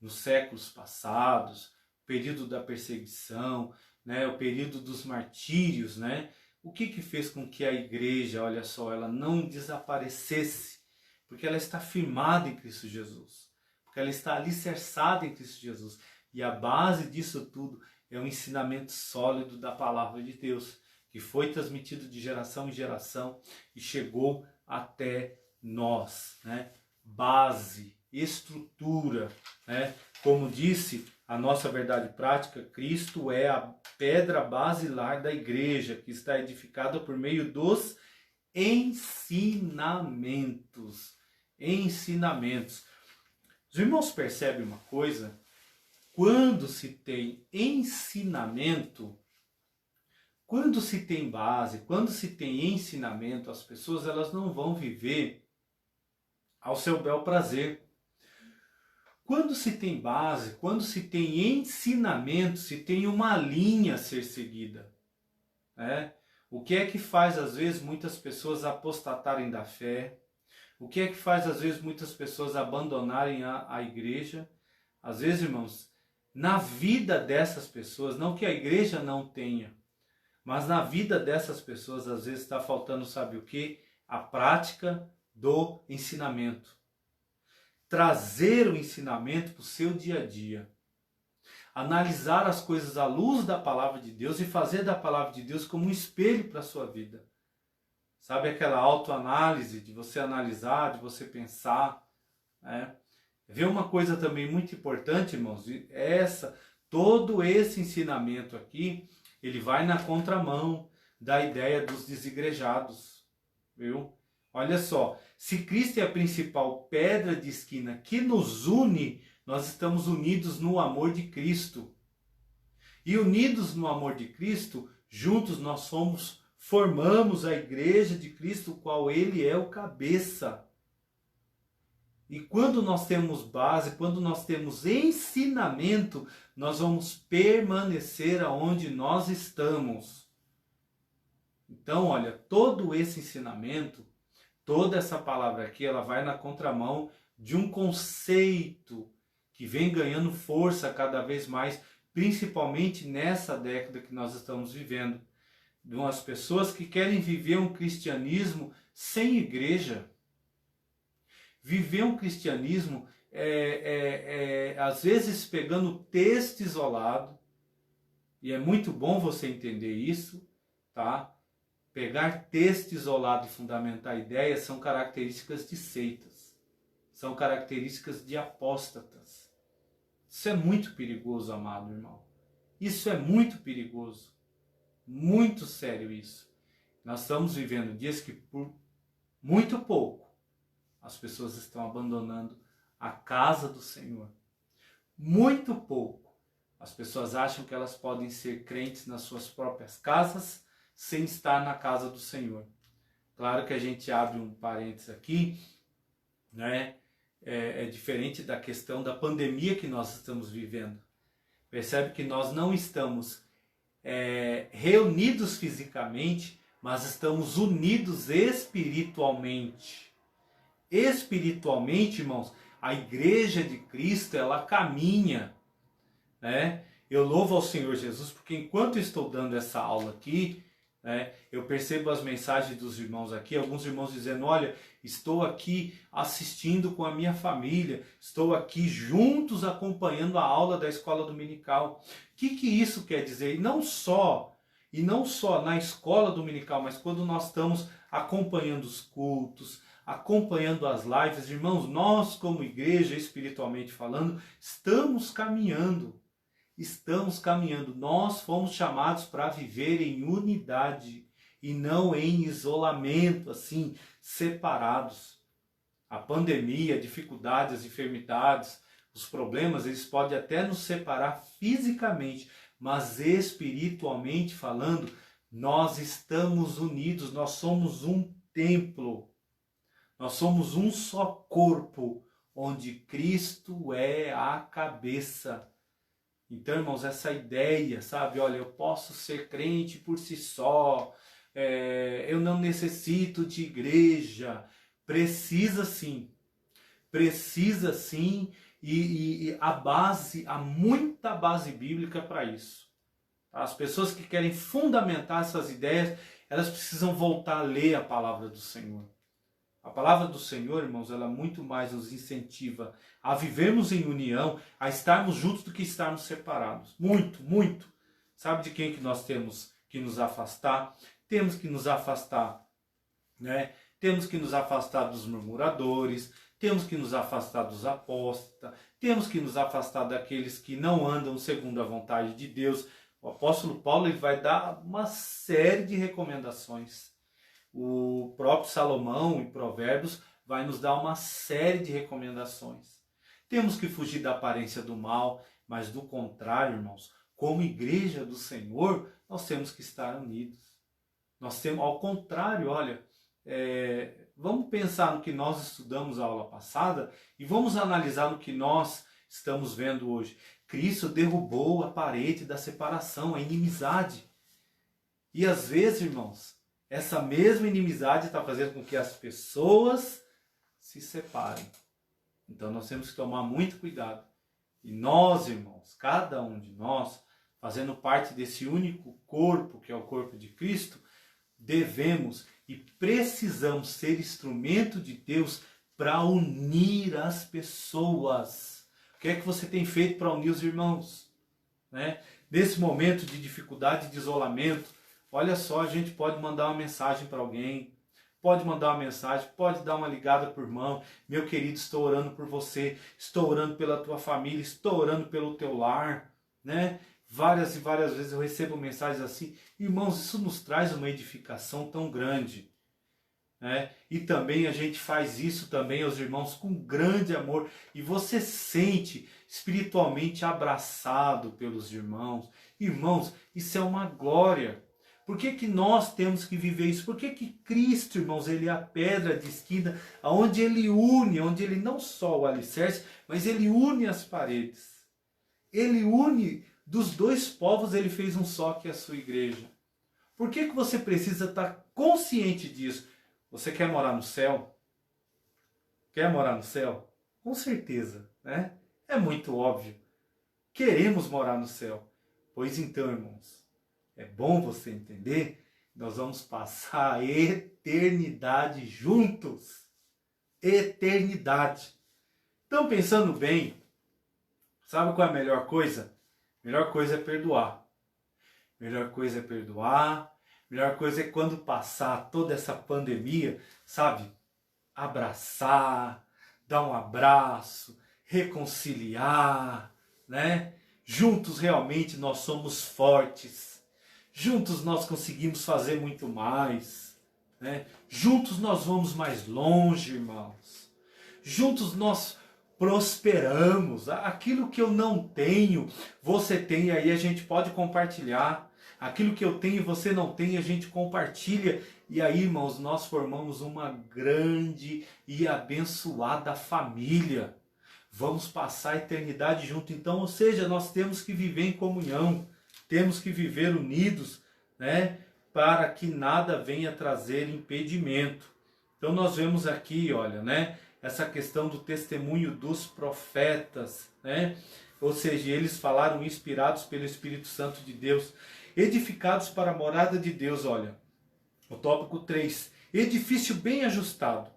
nos séculos passados, o período da perseguição, né, o período dos martírios, né? O que fez com que a igreja, olha só, ela não desaparecesse? Porque ela está firmada em Cristo Jesus, porque ela está alicerçada em Cristo Jesus. E a base disso tudo é o ensinamento sólido da palavra de Deus, que foi transmitido de geração em geração e chegou até nós, né? Base, estrutura, né? Como disse a nossa verdade prática, Cristo é a pedra basilar da igreja, que está edificada por meio dos ensinamentos. Ensinamentos. Os irmãos percebem uma coisa? Quando se tem ensinamento, quando se tem base, quando se tem ensinamento, as pessoas elas não vão viver ao seu bel prazer. Quando se tem base, quando se tem ensinamento, se tem uma linha a ser seguida, né? O que é que faz às vezes muitas pessoas apostatarem da fé? O que é que faz às vezes muitas pessoas abandonarem a igreja? Às vezes, irmãos, na vida dessas pessoas, não que a igreja não tenha, mas na vida dessas pessoas às vezes está faltando, sabe o quê? A prática do ensinamento. Trazer o ensinamento para o seu dia a dia. Analisar as coisas à luz da palavra de Deus e fazer da palavra de Deus como um espelho para a sua vida. Sabe aquela autoanálise de você analisar, de você pensar, né? Vê uma coisa também muito importante, irmãos, todo esse ensinamento aqui, ele vai na contramão da ideia dos desigrejados, viu? Olha só, se Cristo é a principal pedra de esquina que nos une, nós estamos unidos no amor de Cristo. E unidos no amor de Cristo, juntos nós formamos a igreja de Cristo, qual ele é o cabeça. E quando nós temos base, quando nós temos ensinamento, nós vamos permanecer aonde nós estamos. Então, olha, todo esse ensinamento, toda essa palavra aqui, ela vai na contramão de um conceito que vem ganhando força cada vez mais, principalmente nessa década que nós estamos vivendo. De umas pessoas que querem viver um cristianismo sem igreja. Viver um cristianismo, às vezes pegando texto isolado, e é muito bom você entender isso, tá? Pegar texto isolado e fundamentar ideias são características de seitas, são características de apóstatas. Isso é muito perigoso, amado irmão. Isso é muito perigoso, muito sério isso. Nós estamos vivendo dias que por muito pouco as pessoas estão abandonando a casa do Senhor. Muito pouco. As pessoas acham que elas podem ser crentes nas suas próprias casas sem estar na casa do Senhor. Claro que a gente abre um parênteses aqui, né? É diferente da questão da pandemia que nós estamos vivendo. Percebe que nós não estamos reunidos fisicamente, mas estamos unidos espiritualmente. Espiritualmente, irmãos, a igreja de Cristo, ela caminha, né? Eu louvo ao Senhor Jesus, porque enquanto estou dando essa aula aqui, né, eu percebo as mensagens dos irmãos aqui, alguns irmãos dizendo, olha, estou aqui assistindo com a minha família, estou aqui juntos acompanhando a aula da escola dominical. O que isso quer dizer? E não só na escola dominical, mas quando nós estamos acompanhando os cultos, acompanhando as lives, irmãos, nós como igreja, espiritualmente falando, estamos caminhando. Nós fomos chamados para viver em unidade e não em isolamento, assim, separados. A pandemia, a dificuldade, as enfermidades, os problemas, eles podem até nos separar fisicamente, mas espiritualmente falando, nós estamos unidos, nós somos um templo. Nós somos um só corpo, onde Cristo é a cabeça. Então, irmãos, essa ideia, sabe? Olha, eu posso ser crente por si só, eu não necessito de igreja. Precisa sim, E há muita base bíblica para isso. As pessoas que querem fundamentar essas ideias, elas precisam voltar a ler a palavra do Senhor. A palavra do Senhor, irmãos, ela muito mais nos incentiva a vivermos em união, a estarmos juntos do que estarmos separados. Muito, muito. Sabe de quem que nós temos que nos afastar? Temos que nos afastar, né? Temos que nos afastar dos murmuradores, temos que nos afastar dos apóstatas, temos que nos afastar daqueles que não andam segundo a vontade de Deus. O apóstolo Paulo ele vai dar uma série de recomendações. O próprio Salomão, em Provérbios, vai nos dar uma série de recomendações. Temos que fugir da aparência do mal, mas do contrário, irmãos, como igreja do Senhor, nós temos que estar unidos. Nós temos, ao contrário, olha, vamos pensar no que nós estudamos a aula passada e vamos analisar no que nós estamos vendo hoje. Cristo derrubou a parede da separação, a inimizade. E às vezes, irmãos, essa mesma inimizade está fazendo com que as pessoas se separem. Então nós temos que tomar muito cuidado. E nós, irmãos, cada um de nós, fazendo parte desse único corpo, que é o corpo de Cristo, devemos e precisamos ser instrumento de Deus para unir as pessoas. O que é que você tem feito para unir os irmãos? Né? Nesse momento de dificuldade, de isolamento, olha só, a gente pode mandar uma mensagem para alguém, pode mandar uma mensagem, pode dar uma ligada por irmão. Meu querido, estou orando por você, estou orando pela tua família, estou orando pelo teu lar, né? Várias e várias vezes eu recebo mensagens assim. Irmãos, isso nos traz uma edificação tão grande, né? E também a gente faz isso também aos irmãos com grande amor. E você sente espiritualmente abraçado pelos irmãos. Irmãos, isso é uma glória. Por que que nós temos que viver isso? Por que que Cristo, irmãos, ele é a pedra de esquina, onde ele une, onde ele não só o alicerce, mas ele une as paredes. Ele une, dos dois povos ele fez um só, que é a sua igreja. Por que que você precisa estar consciente disso? Você quer morar no céu? Quer morar no céu? Com certeza, né? É muito óbvio. Queremos morar no céu. Pois então, irmãos, é bom você entender, nós vamos passar a eternidade juntos. Eternidade. Então, pensando bem, sabe qual é a melhor coisa? A melhor coisa é perdoar. A melhor coisa é perdoar. A melhor coisa é quando passar toda essa pandemia, sabe? Abraçar, dar um abraço, reconciliar, né? Juntos realmente nós somos fortes. Juntos nós conseguimos fazer muito mais, né? Juntos nós vamos mais longe, irmãos. Juntos nós prosperamos. Aquilo que eu não tenho, você tem, aí a gente pode compartilhar. Aquilo que eu tenho e você não tem, a gente compartilha. E aí, irmãos, nós formamos uma grande e abençoada família. Vamos passar a eternidade junto. Então, ou seja, nós temos que viver em comunhão. Temos que viver unidos, né, para que nada venha trazer impedimento. Então nós vemos aqui, olha, né, essa questão do testemunho dos profetas, né? Ou seja, eles falaram inspirados pelo Espírito Santo de Deus, edificados para a morada de Deus, olha. O tópico 3, edifício bem ajustado.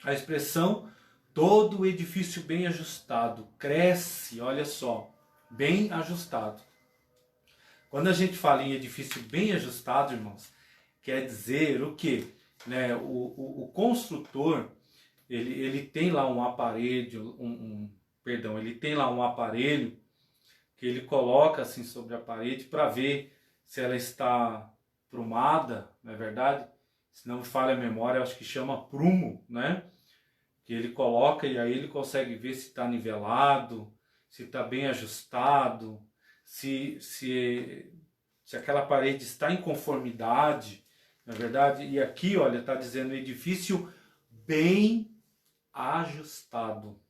A expressão todo edifício bem ajustado cresce, olha só, bem ajustado. Quando a gente fala em edifício bem ajustado, irmãos, quer dizer o quê? Né? O construtor, ele tem lá um aparelho, ele tem lá um aparelho que ele coloca assim sobre a parede para ver se ela está prumada, não é verdade? Se não me falha a memória, eu acho que chama prumo, né? Que ele coloca e aí ele consegue ver se está nivelado, se está bem ajustado, se aquela parede está em conformidade, não é verdade? E aqui, olha, está dizendo edifício bem ajustado.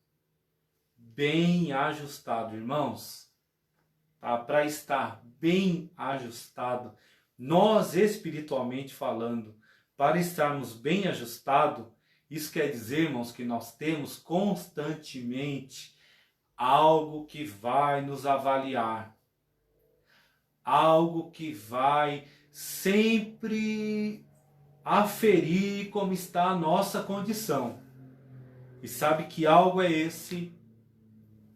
Bem ajustado, irmãos. Tá? Para estar bem ajustado, nós espiritualmente falando, para estarmos bem ajustados, isso quer dizer, irmãos, que nós temos constantemente algo que vai nos avaliar, algo que vai sempre aferir como está a nossa condição. E sabe que algo é esse?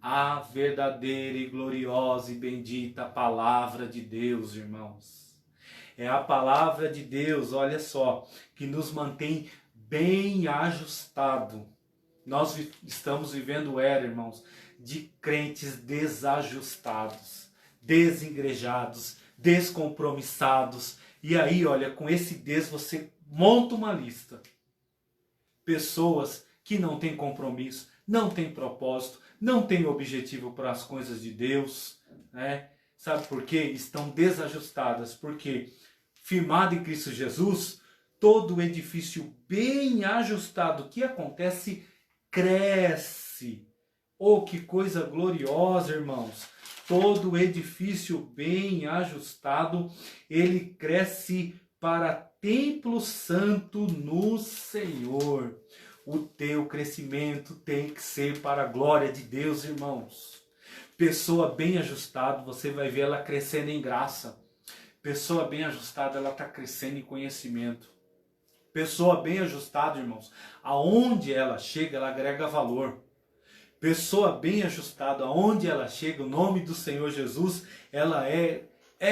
A verdadeira e gloriosa e bendita palavra de Deus, irmãos. É a palavra de Deus, olha só, que nos mantém bem ajustado. Nós estamos vivendo era, irmãos, de crentes desajustados, desengrejados, descompromissados. E aí, olha, com esse você monta uma lista. Pessoas que não têm compromisso, não têm propósito, não têm objetivo para as coisas de Deus, né? Sabe por quê? Estão desajustadas, porque firmado em Cristo Jesus, todo o edifício bem ajustado, o que acontece? Cresce. Oh, que coisa gloriosa, irmãos! Todo o edifício bem ajustado, ele cresce para templo santo no Senhor. O teu crescimento tem que ser para a glória de Deus, irmãos. Pessoa bem ajustada, você vai ver ela crescendo em graça. Pessoa bem ajustada, ela está crescendo em conhecimento. Pessoa bem ajustada, irmãos, aonde ela chega, ela agrega valor. Pessoa bem ajustada, aonde ela chega, o nome do Senhor Jesus, ela é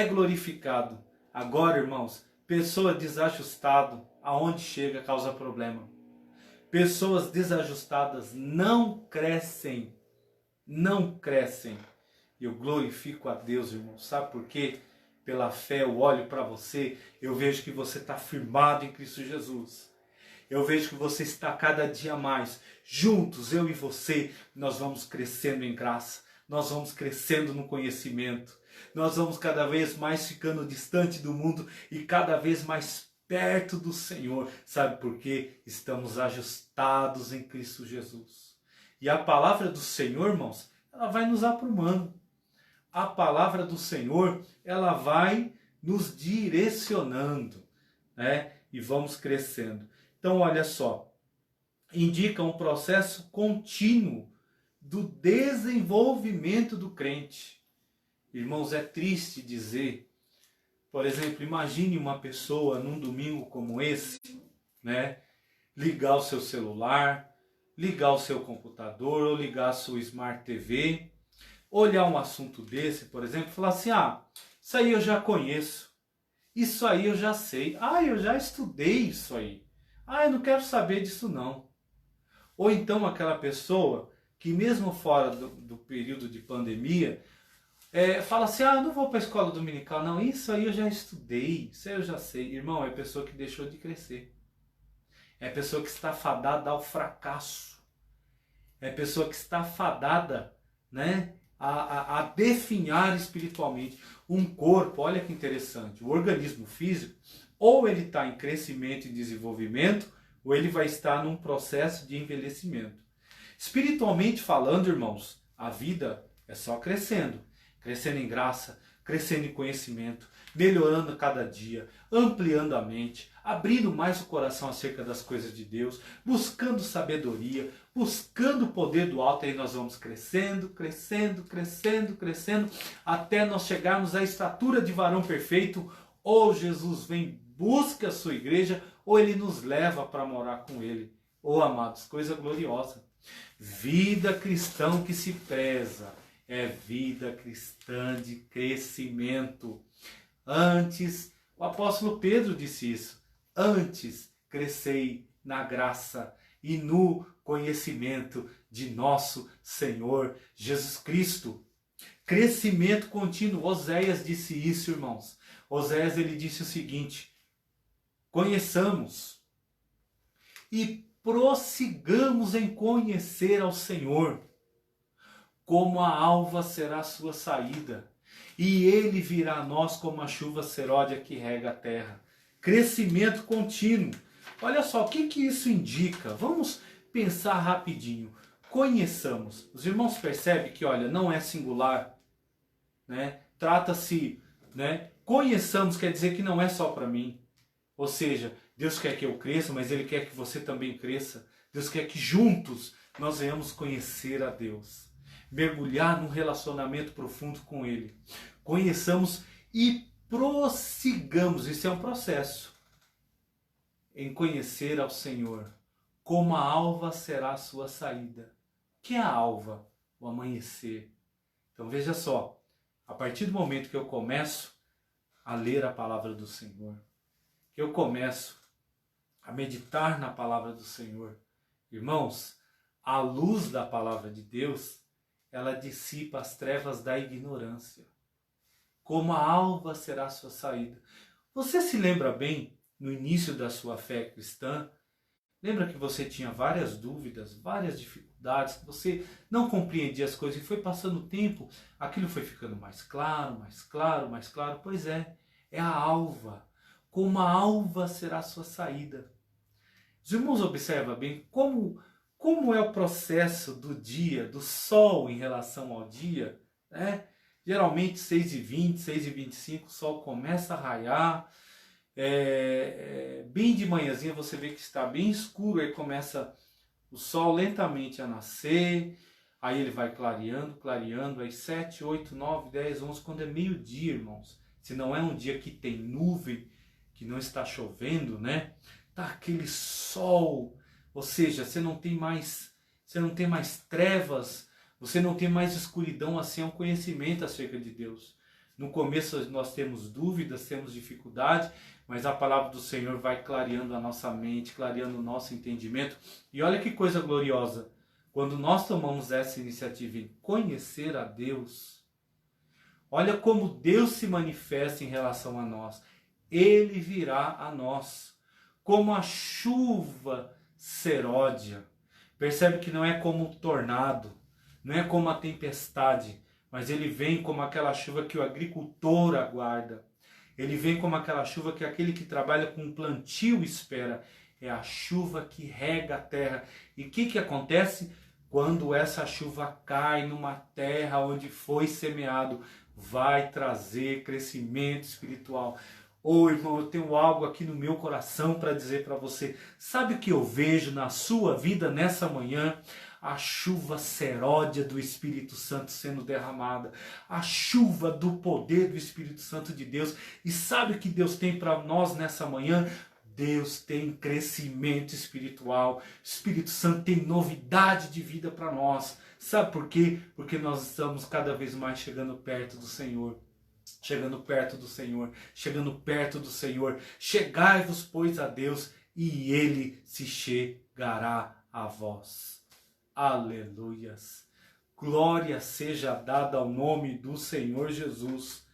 glorificado. Agora, irmãos, pessoa desajustada, aonde chega, causa problema. Pessoas desajustadas não crescem. Não crescem. Eu glorifico a Deus, irmão. Sabe por quê? Pela fé eu olho para você, eu vejo que você está firmado em Cristo Jesus. Eu vejo que você está cada dia mais. Juntos, eu e você, nós vamos crescendo em graça. Nós vamos crescendo no conhecimento. Nós vamos cada vez mais ficando distante do mundo e cada vez mais perto do Senhor. Sabe por quê? Estamos ajustados em Cristo Jesus. E a palavra do Senhor, irmãos, ela vai nos aprumando. A palavra do Senhor, ela vai nos direcionando, né? E vamos crescendo. Então, olha só, indica um processo contínuo do desenvolvimento do crente. Irmãos, é triste dizer, por exemplo, imagine uma pessoa num domingo como esse, né? Ligar o seu celular, ligar o seu computador ou ligar a sua Smart TV, olhar um assunto desse, por exemplo, e falar assim, isso aí eu já conheço, isso aí eu já sei, eu já estudei isso aí, eu não quero saber disso não. Ou então aquela pessoa que mesmo fora do período de pandemia, fala assim, eu não vou para a escola dominical não, isso aí eu já estudei, isso aí eu já sei. Irmão, é a pessoa que deixou de crescer. É a pessoa que está fadada ao fracasso. É a pessoa que está fadada, né, a definhar espiritualmente. Um corpo, olha que interessante, o organismo físico, ou ele está em crescimento e desenvolvimento, ou ele vai estar num processo de envelhecimento. Espiritualmente falando, irmãos, a vida é só crescendo. Crescendo em graça, crescendo em conhecimento, melhorando a cada dia, ampliando a mente, abrindo mais o coração acerca das coisas de Deus, buscando sabedoria, buscando o poder do alto. Aí nós vamos crescendo, crescendo, crescendo, crescendo, até nós chegarmos à estatura de varão perfeito, ou Jesus vem, busca a sua igreja, ou ele nos leva para morar com ele. Oh, amados, coisa gloriosa. Vida cristã que se preza é vida cristã de crescimento. Antes, o apóstolo Pedro disse isso, antes crescei na graça e no conhecimento de nosso Senhor Jesus Cristo. Crescimento contínuo. Oséias disse isso, irmãos. Oséias, ele disse o seguinte, conheçamos e prossigamos em conhecer ao Senhor. Como a alva será a sua saída, e ele virá a nós como a chuva seródia que rega a terra. Crescimento contínuo. Olha só, o que isso indica? Vamos pensar rapidinho. Conheçamos. Os irmãos percebem que, olha, não é singular, né? Trata-se, né? Conheçamos quer dizer que não é só para mim. Ou seja, Deus quer que eu cresça, mas Ele quer que você também cresça. Deus quer que juntos nós venhamos conhecer a Deus. mergulhar num relacionamento profundo com Ele. Conheçamos e prossigamos, isso é um processo, em conhecer ao Senhor. Como a alva será a sua saída. O que é a alva? O amanhecer. Então veja só, a partir do momento que eu começo a ler a palavra do Senhor, que eu começo a meditar na palavra do Senhor, irmãos, a luz da palavra de Deus, ela dissipa as trevas da ignorância. Como a alva será a sua saída. Você se lembra bem, no início da sua fé cristã, lembra que você tinha várias dúvidas, várias dificuldades, que você não compreendia as coisas e foi passando o tempo, aquilo foi ficando mais claro, mais claro, mais claro. Pois é a alva. Como a alva será a sua saída. Os irmãos observam bem como é o processo do dia, do sol em relação ao dia, né? Geralmente 6h20, 6h25, o sol começa a raiar, bem de manhãzinha você vê que está bem escuro, aí começa o sol lentamente a nascer, aí ele vai clareando, clareando, aí 7, 8, 9, 10, 11, quando é meio-dia, irmãos, se não é um dia que tem nuvem, que não está chovendo, né? Tá aquele sol, ou seja, você não tem mais trevas, você não tem mais escuridão, assim é um conhecimento acerca de Deus. No começo nós temos dúvidas, temos dificuldade, mas a palavra do Senhor vai clareando a nossa mente, clareando o nosso entendimento. E olha que coisa gloriosa, quando nós tomamos essa iniciativa em conhecer a Deus, olha como Deus se manifesta em relação a nós. Ele virá a nós como a chuva seródia. Percebe que não é como um tornado, não é como a tempestade, mas ele vem como aquela chuva que o agricultor aguarda. Ele vem como aquela chuva que aquele que trabalha com plantio espera. É a chuva que rega a terra. E o que acontece? Quando essa chuva cai numa terra onde foi semeado, vai trazer crescimento espiritual. Ô irmão, eu tenho algo aqui no meu coração para dizer para você. Sabe o que eu vejo na sua vida nessa manhã? A chuva seródia do Espírito Santo sendo derramada. A chuva do poder do Espírito Santo de Deus. E sabe o que Deus tem para nós nessa manhã? Deus tem crescimento espiritual. O Espírito Santo tem novidade de vida para nós. Sabe por quê? Porque nós estamos cada vez mais chegando perto do Senhor. Chegando perto do Senhor, chegando perto do Senhor. Chegai-vos, pois, a Deus, e Ele se chegará a vós. Aleluias. Glória seja dada ao nome do Senhor Jesus.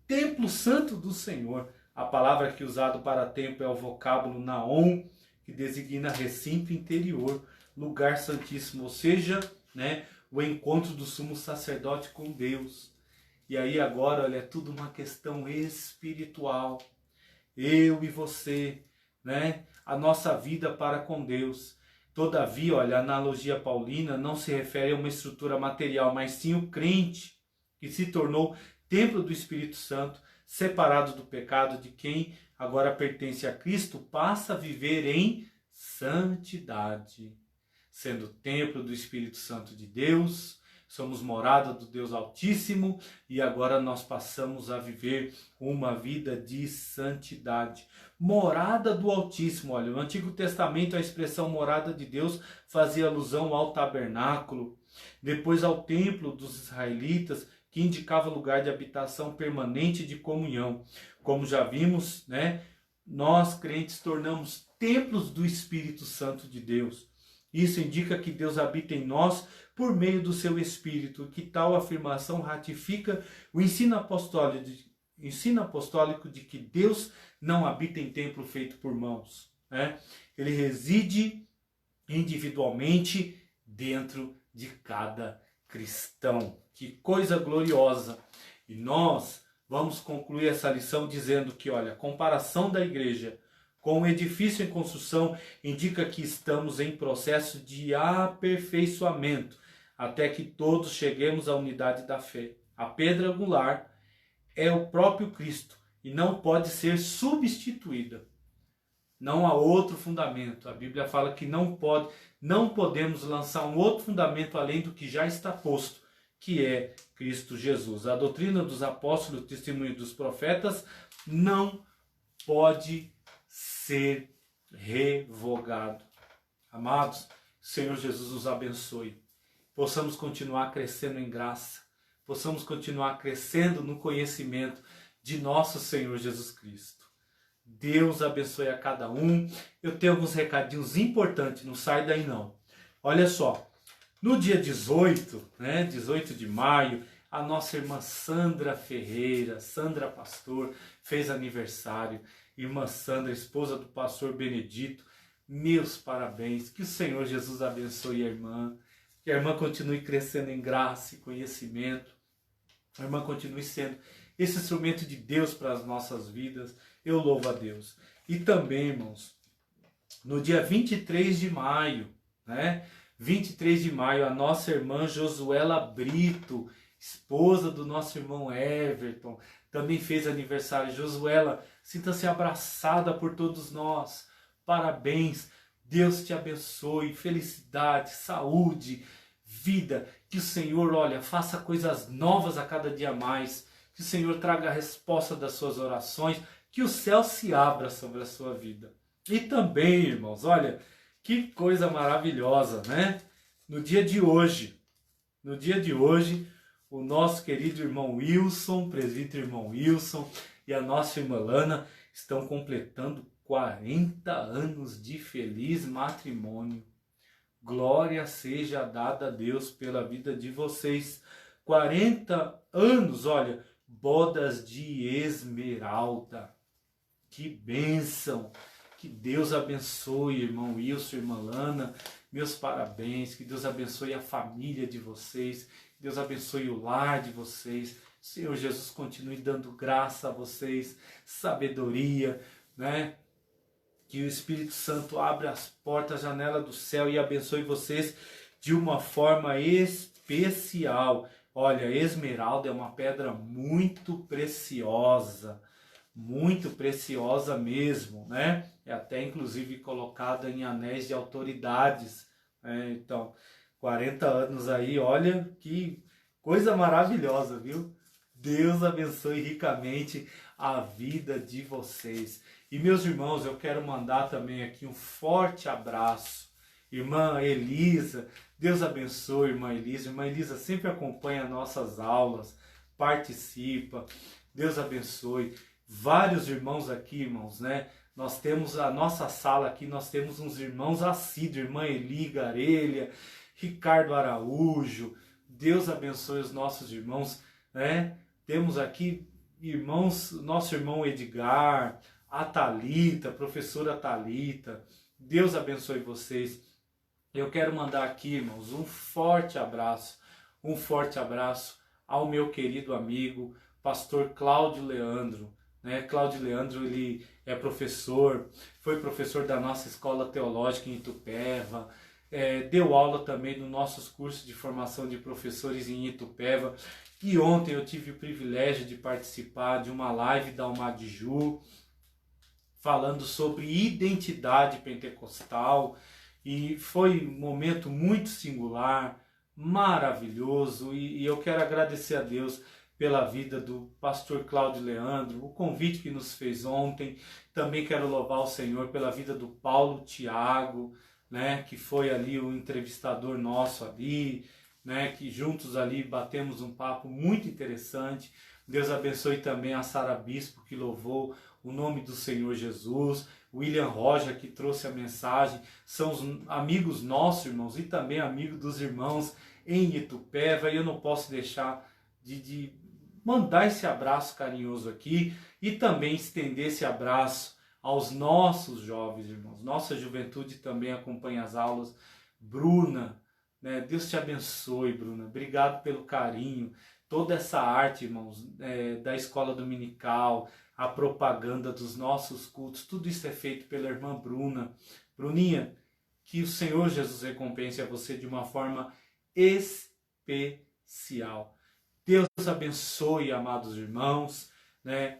Templo santo do Senhor. A palavra aqui usada para templo é o vocábulo naon, que designa recinto interior, lugar santíssimo, ou seja, né, o encontro do sumo sacerdote com Deus. E aí agora, olha, é tudo uma questão espiritual. Eu e você, né? A nossa vida para com Deus. Todavia, olha, a analogia paulina não se refere a uma estrutura material, mas sim o crente que se tornou templo do Espírito Santo, separado do pecado, de quem agora pertence a Cristo, passa a viver em santidade, sendo templo do Espírito Santo de Deus. Somos morada do Deus Altíssimo e agora nós passamos a viver uma vida de santidade. Morada do Altíssimo. Olha, no Antigo Testamento a expressão morada de Deus fazia alusão ao tabernáculo, depois ao templo dos israelitas, que indicava lugar de habitação permanente de comunhão. Como já vimos, né, nós crentes tornamos templos do Espírito Santo de Deus. Isso indica que Deus habita em nós por meio do seu Espírito, que tal afirmação ratifica o ensino apostólico de que Deus não habita em templo feito por mãos, né? Ele reside individualmente dentro de cada cristão. Que coisa gloriosa! E nós vamos concluir essa lição dizendo que, olha, a comparação da igreja com o edifício em construção indica que estamos em processo de aperfeiçoamento, até que todos cheguemos à unidade da fé. A pedra angular é o próprio Cristo e não pode ser substituída. Não há outro fundamento. A Bíblia fala que não podemos lançar um outro fundamento além do que já está posto, que é Cristo Jesus. A doutrina dos apóstolos, o testemunho dos profetas, não pode ser revogado. Amados, o Senhor Jesus nos abençoe. Possamos continuar crescendo em graça. Possamos continuar crescendo no conhecimento de nosso Senhor Jesus Cristo. Deus abençoe a cada um. Eu tenho alguns recadinhos importantes, não sai daí não. Olha só, no dia 18, 18 de maio, a nossa irmã Sandra Ferreira, Sandra Pastor, fez aniversário. Irmã Sandra, esposa do pastor Benedito, meus parabéns. Que o Senhor Jesus abençoe a irmã. Que a irmã continue crescendo em graça e conhecimento. A irmã continue sendo esse instrumento de Deus para as nossas vidas. Eu louvo a Deus. E também, irmãos, no dia 23 de maio, 23 de maio, a nossa irmã Josuela Brito, esposa do nosso irmão Everton, também fez aniversário. Josuela, sinta-se abraçada por todos nós. Parabéns. Deus te abençoe. Felicidade, saúde, vida. Que o Senhor, faça coisas novas a cada dia mais. Que o Senhor traga a resposta das suas orações. Que o céu se abra sobre a sua vida. E também, irmãos, que coisa maravilhosa, né? No dia de hoje, o nosso querido irmão Wilson, presbítero irmão Wilson, e a nossa irmã Lana estão completando 40 anos de feliz matrimônio. Glória seja dada a Deus pela vida de vocês. 40 anos, bodas de esmeralda. Que bênção! Que Deus abençoe, irmão Wilson, irmã Lana. Meus parabéns. Que Deus abençoe a família de vocês. Que Deus abençoe o lar de vocês. Senhor Jesus continue dando graça a vocês, sabedoria, Que o Espírito Santo abra as portas, a janela do céu e abençoe vocês de uma forma especial. Esmeralda é uma pedra muito preciosa mesmo, É até inclusive colocada em anéis de autoridades, Então, 40 anos aí, que coisa maravilhosa, viu? Deus abençoe ricamente a vida de vocês. E meus irmãos, eu quero mandar também aqui um forte abraço. Irmã Elisa, Deus abençoe, irmã Elisa. Irmã Elisa sempre acompanha nossas aulas, participa. Deus abençoe. Vários irmãos aqui, irmãos, Nós temos a nossa sala aqui, nós temos uns irmãos assíduos, irmã Eli Garelha, Ricardo Araújo. Deus abençoe os nossos irmãos, Temos aqui irmãos, nosso irmão Edgar, a Thalita, professora Thalita. Deus abençoe vocês. Eu quero mandar aqui, irmãos, um forte abraço ao meu querido amigo, pastor Cláudio Leandro. Cláudio Leandro, ele é professor, foi professor da nossa escola teológica em Itupeva, deu aula também nos nossos cursos de formação de professores em Itupeva. E ontem eu tive o privilégio de participar de uma live da Almadiju, falando sobre identidade pentecostal, e foi um momento muito singular, maravilhoso, e eu quero agradecer a Deus pela vida do pastor Cláudio Leandro, o convite que nos fez ontem. Também quero louvar o Senhor pela vida do Paulo Tiago, que foi ali o entrevistador nosso ali, que juntos ali batemos um papo muito interessante. Deus abençoe também a Sara Bispo, que louvou o nome do Senhor Jesus, William Roja, que trouxe a mensagem. São os amigos nossos, irmãos, e também amigos dos irmãos em Itupeva, e eu não posso deixar de mandar esse abraço carinhoso aqui e também estender esse abraço aos nossos jovens, irmãos. Nossa juventude também acompanha as aulas. Bruna, Deus te abençoe, Bruna. Obrigado pelo carinho. Toda essa arte, irmãos, da escola dominical, a propaganda dos nossos cultos, tudo isso é feito pela irmã Bruna. Bruninha, que o Senhor Jesus recompense a você de uma forma especial. Deus abençoe, amados irmãos,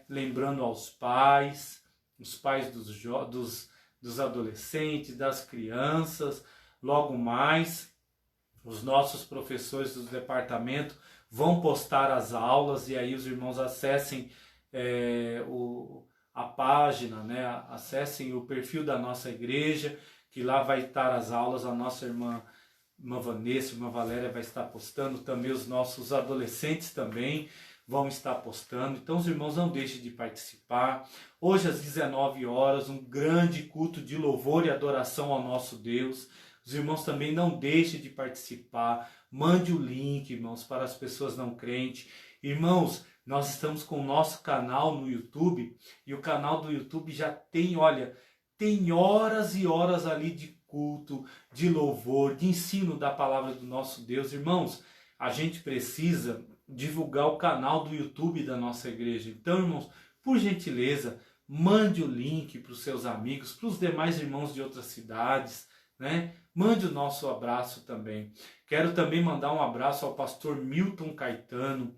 lembrando aos pais, os pais dos adolescentes, das crianças. Logo mais, Os nossos professores do departamento vão postar as aulas e aí os irmãos acessem a página, né? Acessem o perfil da nossa igreja, que lá vai estar as aulas. A nossa irmã Vanessa, irmã Valéria vai estar postando, também os nossos adolescentes também vão estar postando. Então os irmãos não deixem de participar. Hoje às 19 horas, um grande culto de louvor e adoração ao nosso Deus. Os irmãos também não deixem de participar. Mande o link, irmãos, para as pessoas não crentes. Irmãos, nós estamos com o nosso canal no YouTube, e o canal do YouTube já tem, olha, tem horas e horas ali de culto, de louvor, de ensino da palavra do nosso Deus. Irmãos, a gente precisa divulgar o canal do YouTube da nossa igreja. Então, irmãos, por gentileza, mande o link para os seus amigos, para os demais irmãos de outras cidades, né? Mande o nosso abraço também. Quero também mandar um abraço ao pastor Milton Caetano.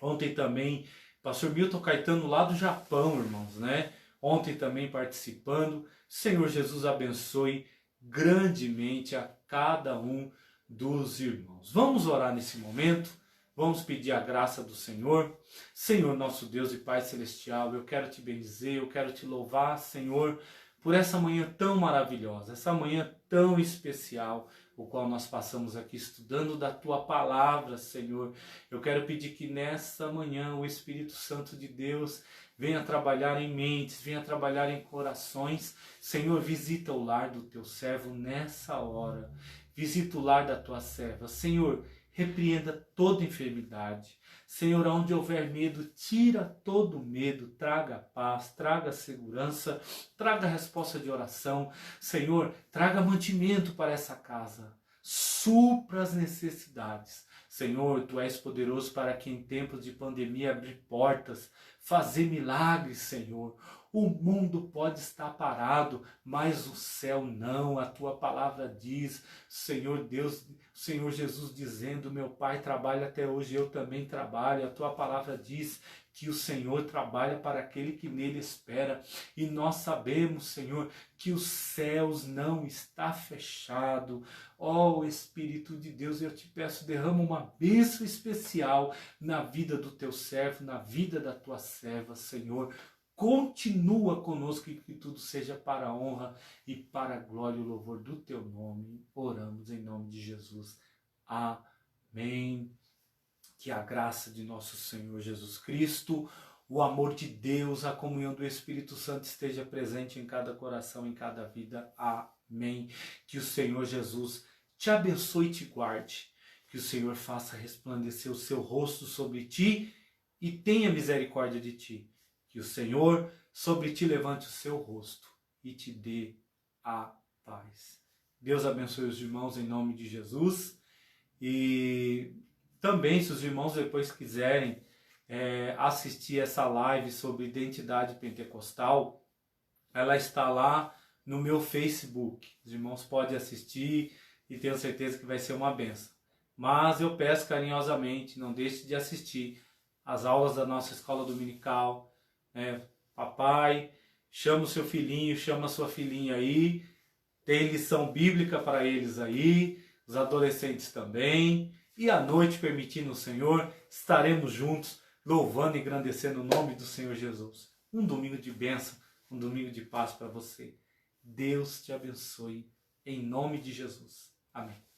Ontem também, pastor Milton Caetano lá do Japão, irmãos, né? Ontem também participando. Senhor Jesus abençoe grandemente a cada um dos irmãos. Vamos orar nesse momento. Vamos pedir a graça do Senhor. Senhor, nosso Deus e Pai Celestial, eu quero te bendizer, eu quero te louvar, Senhor, por essa manhã tão maravilhosa, essa manhã tão especial, o qual nós passamos aqui estudando da Tua Palavra, Senhor. Eu quero pedir que nessa manhã o Espírito Santo de Deus venha trabalhar em mentes, venha trabalhar em corações. Senhor, visita o lar do Teu servo nessa hora, visita o lar da Tua serva. Senhor, repreenda toda enfermidade. Senhor, onde houver medo, tira todo medo, traga paz, traga segurança, traga resposta de oração. Senhor, traga mantimento para essa casa, supra as necessidades. Senhor, Tu és poderoso para que em tempos de pandemia abrir portas, fazer milagres, Senhor. O mundo pode estar parado, mas o céu não. A Tua palavra diz, Senhor Deus, Senhor Jesus dizendo, meu Pai trabalha até hoje, eu também trabalho. A Tua palavra diz que o Senhor trabalha para aquele que nele espera. E nós sabemos, Senhor, que os céus não está fechado. Ó Espírito de Deus, eu te peço, derrama uma bênção especial na vida do Teu servo, na vida da Tua serva, Senhor. Continua conosco e que tudo seja para a honra e para a glória e o louvor do Teu nome. Oramos em nome de Jesus. Amém. Que a graça de nosso Senhor Jesus Cristo, o amor de Deus, a comunhão do Espírito Santo esteja presente em cada coração, em cada vida. Amém. Que o Senhor Jesus te abençoe e te guarde. Que o Senhor faça resplandecer o seu rosto sobre ti e tenha misericórdia de ti. Que o Senhor sobre ti levante o seu rosto e te dê a paz. Deus abençoe os irmãos em nome de Jesus. E também, se os irmãos depois quiserem assistir essa live sobre identidade pentecostal, ela está lá no meu Facebook. Os irmãos podem assistir e tenho certeza que vai ser uma bênção. Mas eu peço carinhosamente, não deixe de assistir as aulas da nossa escola dominical. Papai, chama o seu filhinho, chama a sua filhinha aí, tem lição bíblica para eles aí, os adolescentes também, e à noite, permitindo o Senhor, estaremos juntos, louvando e engrandecendo o nome do Senhor Jesus. Um domingo de bênção, um domingo de paz para você. Deus te abençoe, em nome de Jesus. Amém.